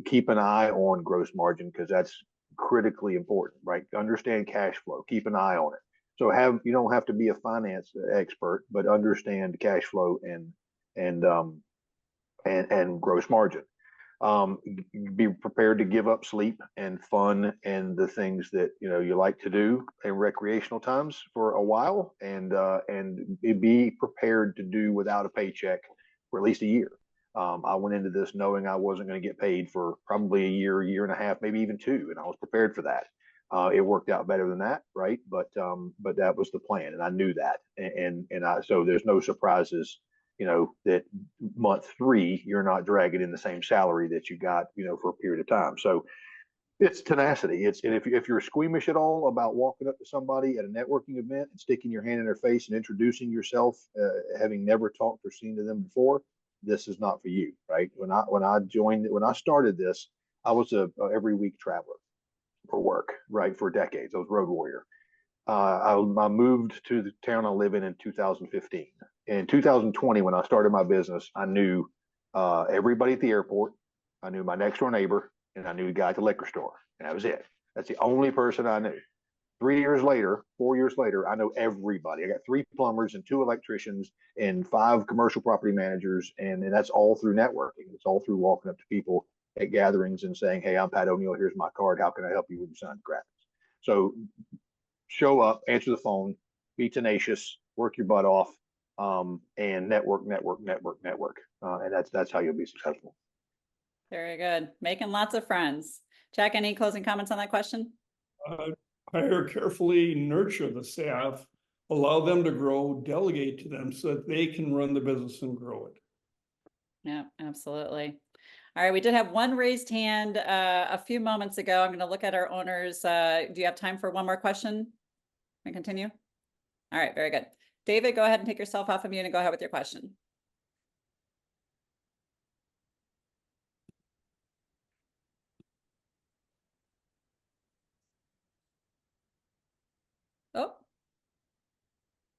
Keep an eye on gross margin because that's critically important, right? Understand cash flow. Keep an eye on it. So you don't have to be a finance expert, but understand cash flow and gross margin. Be prepared to give up sleep and fun and the things that you like to do in recreational times for a while, and be prepared to do without a paycheck for at least a year. I went into this knowing I wasn't going to get paid for probably a year and a half, maybe even 2, and I was prepared for that. It worked out better than that, right? But that was the plan, and I knew that, and so there's no surprises. That month 3, you're not dragging in the same salary that you got, for a period of time. So it's tenacity. And if you're squeamish at all about walking up to somebody at a networking event and sticking your hand in their face and introducing yourself, having never talked or seen to them before, this is not for you, right? When I started this, I was a every week traveler for work, right? For decades, I was road warrior. I moved to the town I live in 2015. In 2020, when I started my business, I knew everybody at the airport. I knew my next door neighbor, and I knew the guy at the liquor store, and that was it. That's the only person I knew. 3 years later, 4 years later, I know everybody. I got 3 plumbers and 2 electricians and 5 commercial property managers. And that's all through networking. It's all through walking up to people at gatherings and saying, hey, I'm Pat O'Neill. Here's my card. How can I help you with your son's graphics? So show up, answer the phone, be tenacious, work your butt off, and network. And that's how you'll be successful. Very good. Making lots of friends. Jack, any closing comments on that question? Hire carefully, nurture the staff, allow them to grow, delegate to them so that they can run the business and grow it. Yeah, absolutely. All right, we did have one raised hand a few moments ago. I'm going to look at our owners. Do you have time for one more question? Can we continue? All right, very good. David, go ahead and take yourself off of mute and go ahead with your question. Oh,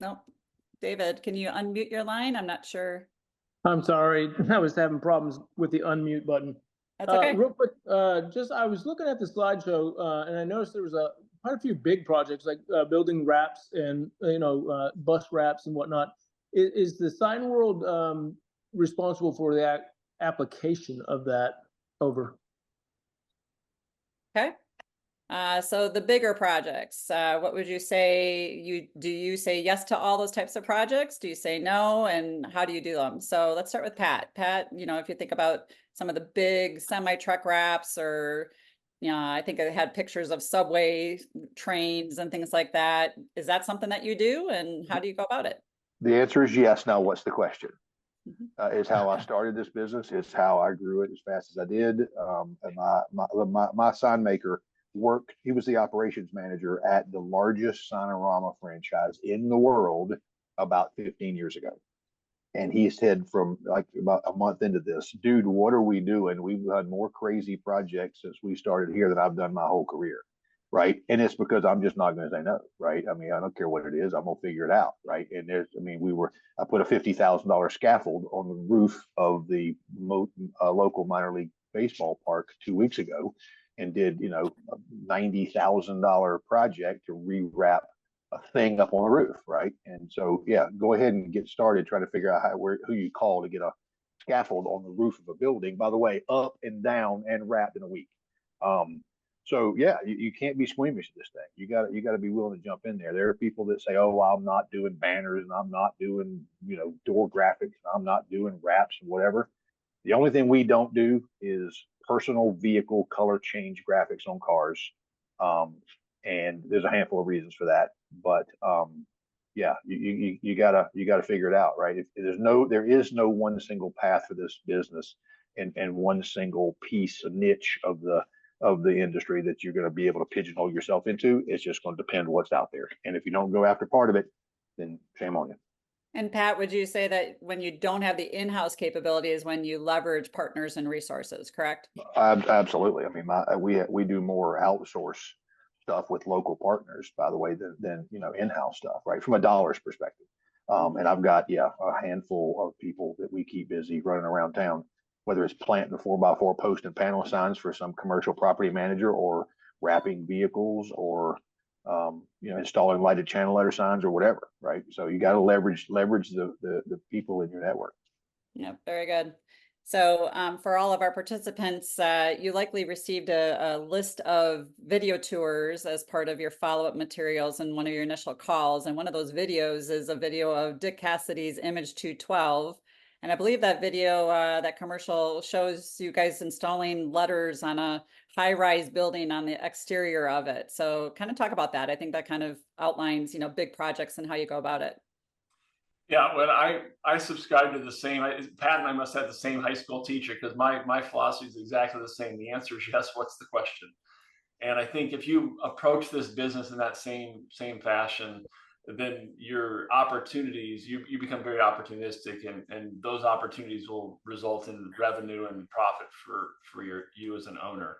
no. David, can you unmute your line? I'm not sure. I'm sorry, I was having problems with the unmute button. That's okay. Real quick, I was looking at the slideshow and I noticed there was quite a few big projects like building wraps and bus wraps and whatnot. Is the Signworld responsible for the application of that? Over. Okay. So the bigger projects, what would you say? Do you say yes to all those types of projects? Do you say no? And how do you do them? So let's start with Pat. Pat, if you think about some of the big semi-truck wraps, or I think I had pictures of subway trains and things like that. Is that something that you do, and how do you go about it? The answer is yes. Now, what's the question? Is how I started this business. It's how I grew it as fast as I did. And my sign maker worked. He was the operations manager at the largest Signorama franchise in the world about 15 years ago. And he said, from like about a month into this, dude, what are we doing? We've done more crazy projects since we started here than I've done my whole career. Right. And it's because I'm just not going to say no. Right. I mean, I don't care what it is. I'm going to figure it out. Right. And I put a $50,000 scaffold on the roof of the local minor league baseball park 2 weeks ago and did, a $90,000 project to rewrap a thing up on the roof. Right. And so, yeah, go ahead and get started trying to figure out who you call to get a scaffold on the roof of a building, by the way, up and down and wrapped in a week. So yeah, you can't be squeamish at this thing. You got to be willing to jump in there. There are people that say, "Oh, well, I'm not doing banners and I'm not doing door graphics and I'm not doing wraps and whatever." The only thing we don't do is personal vehicle color change graphics on cars, and there's a handful of reasons for that. But yeah, you gotta figure it out, right? There is no one single path for this business and one single piece, a niche of the industry that you're going to be able to pigeonhole yourself into. It's just going to depend what's out there. And if you don't go after part of it, then shame on you. And Pat, would you say that when you don't have the in-house capabilities, when you leverage partners and resources, correct? Absolutely. I mean, we do more outsource stuff with local partners, by the way, than in-house stuff, right? From a dollars perspective. And I've got, a handful of people that we keep busy running around town, whether it's planting 4x4 post and panel signs for some commercial property manager, or wrapping vehicles, or installing lighted channel letter signs or whatever, right? So you got to leverage the people in your network. Yep, very good. So for all of our participants, you likely received a list of video tours as part of your follow-up materials in one of your initial calls. And one of those videos is a video of Dick Cassidy's Image 212. And I believe that video, that commercial, shows you guys installing letters on a high-rise building on the exterior of it. So kind of talk about that. I think that kind of outlines, big projects and how you go about it. Yeah, when I subscribe to the same, Pat and I must have the same high school teacher, because my philosophy is exactly the same. The answer is yes. What's the question? And I think if you approach this business in that same fashion, then your opportunities, you become very opportunistic, and those opportunities will result in revenue and profit for you as an owner.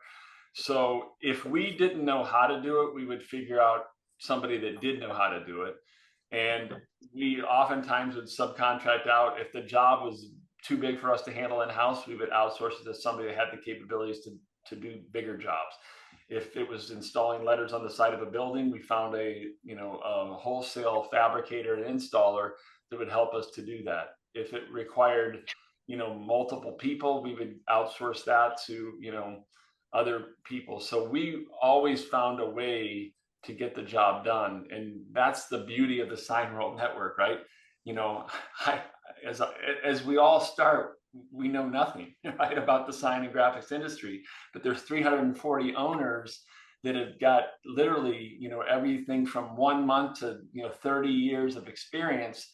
So if we didn't know how to do it, we would figure out somebody that did know how to do it. And we oftentimes would subcontract out if the job was too big for us to handle in-house, we would outsource it to somebody that had the capabilities to do bigger jobs. If it was installing letters on the side of a building, we found a wholesale fabricator and installer that would help us to do that. If it required, multiple people, we would outsource that to, other people. So we always found a way to get the job done. And that's the beauty of the Signworld network, right? As we all start, we know nothing, right, about the sign and graphics industry, but there's 340 owners that have got literally, everything from 1 month to, 30 years of experience.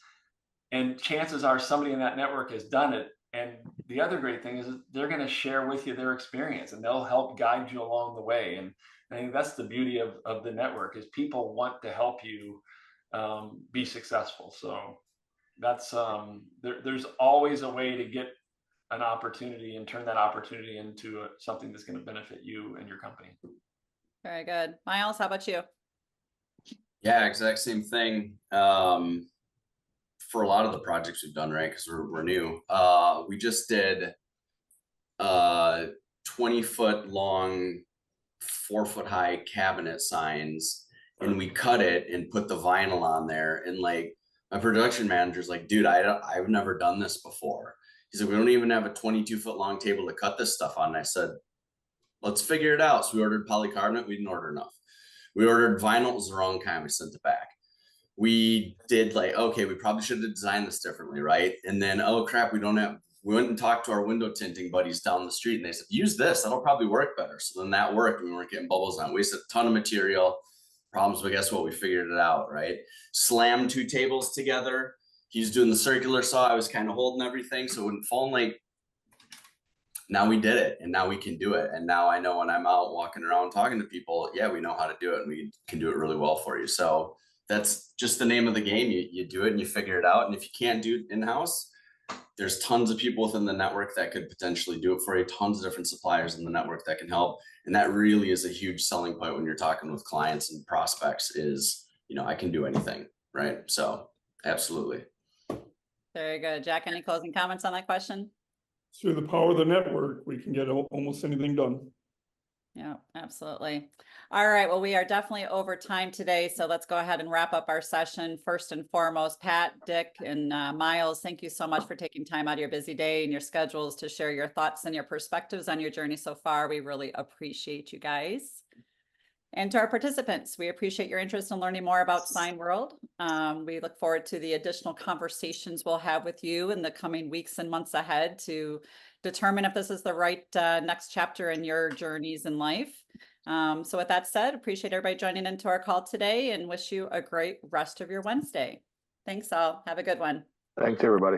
And chances are somebody in that network has done it. And the other great thing is they're going to share with you their experience, and they'll help guide you along the way. And I think that's the beauty of the network, is people want to help you be successful. So that's there's always a way to get an opportunity and turn that opportunity into something that's going to benefit you and your company. Very good. Miles, how about you? Yeah, exact same thing. For a lot of the projects we've done, right, because we're new, we just did 20-foot long, 4-foot high cabinet signs, and we cut it and put the vinyl on there. And like, my production manager's like, dude, I've never done this before. He said, we don't even have a 22-foot long table to cut this stuff on. And I said, let's figure it out. So we ordered polycarbonate. We didn't order enough. We ordered vinyl. It was the wrong kind. We sent it back. We did like, okay, we probably should have designed this differently, right? And then, oh crap, we went and talked to our window tinting buddies down the street, and they said, use this, that'll probably work better. So then that worked. We weren't getting bubbles on it. We wasted a ton of material. Problems, but guess what? We figured it out, right? Slammed 2 tables together. He's doing the circular saw. I was kind of holding everything so it wouldn't fall. Like, now we did it, and now we can do it. And now I know when I'm out walking around talking to people, yeah, we know how to do it, and we can do it really well for you. So that's just the name of the game. You do it and you figure it out. And if you can't do it in-house, there's tons of people within the network that could potentially do it for you, tons of different suppliers in the network that can help. And that really is a huge selling point when you're talking with clients and prospects is, I can do anything, right? So absolutely. Very good. Jack, any closing comments on that question? Through the power of the network, we can get almost anything done. Yeah, absolutely. All right. Well, we are definitely over time today. So let's go ahead and wrap up our session. First and foremost, Pat, Dick, and Miles, thank you so much for taking time out of your busy day and your schedules to share your thoughts and your perspectives on your journey so far. We really appreciate you guys. And to our participants, we appreciate your interest in learning more about Signworld. We look forward to the additional conversations we'll have with you in the coming weeks and months ahead to determine if this is the right next chapter in your journeys in life. So with that said, appreciate everybody joining into our call today and wish you a great rest of your Wednesday. Thanks all. Have a good one. Thanks, everybody.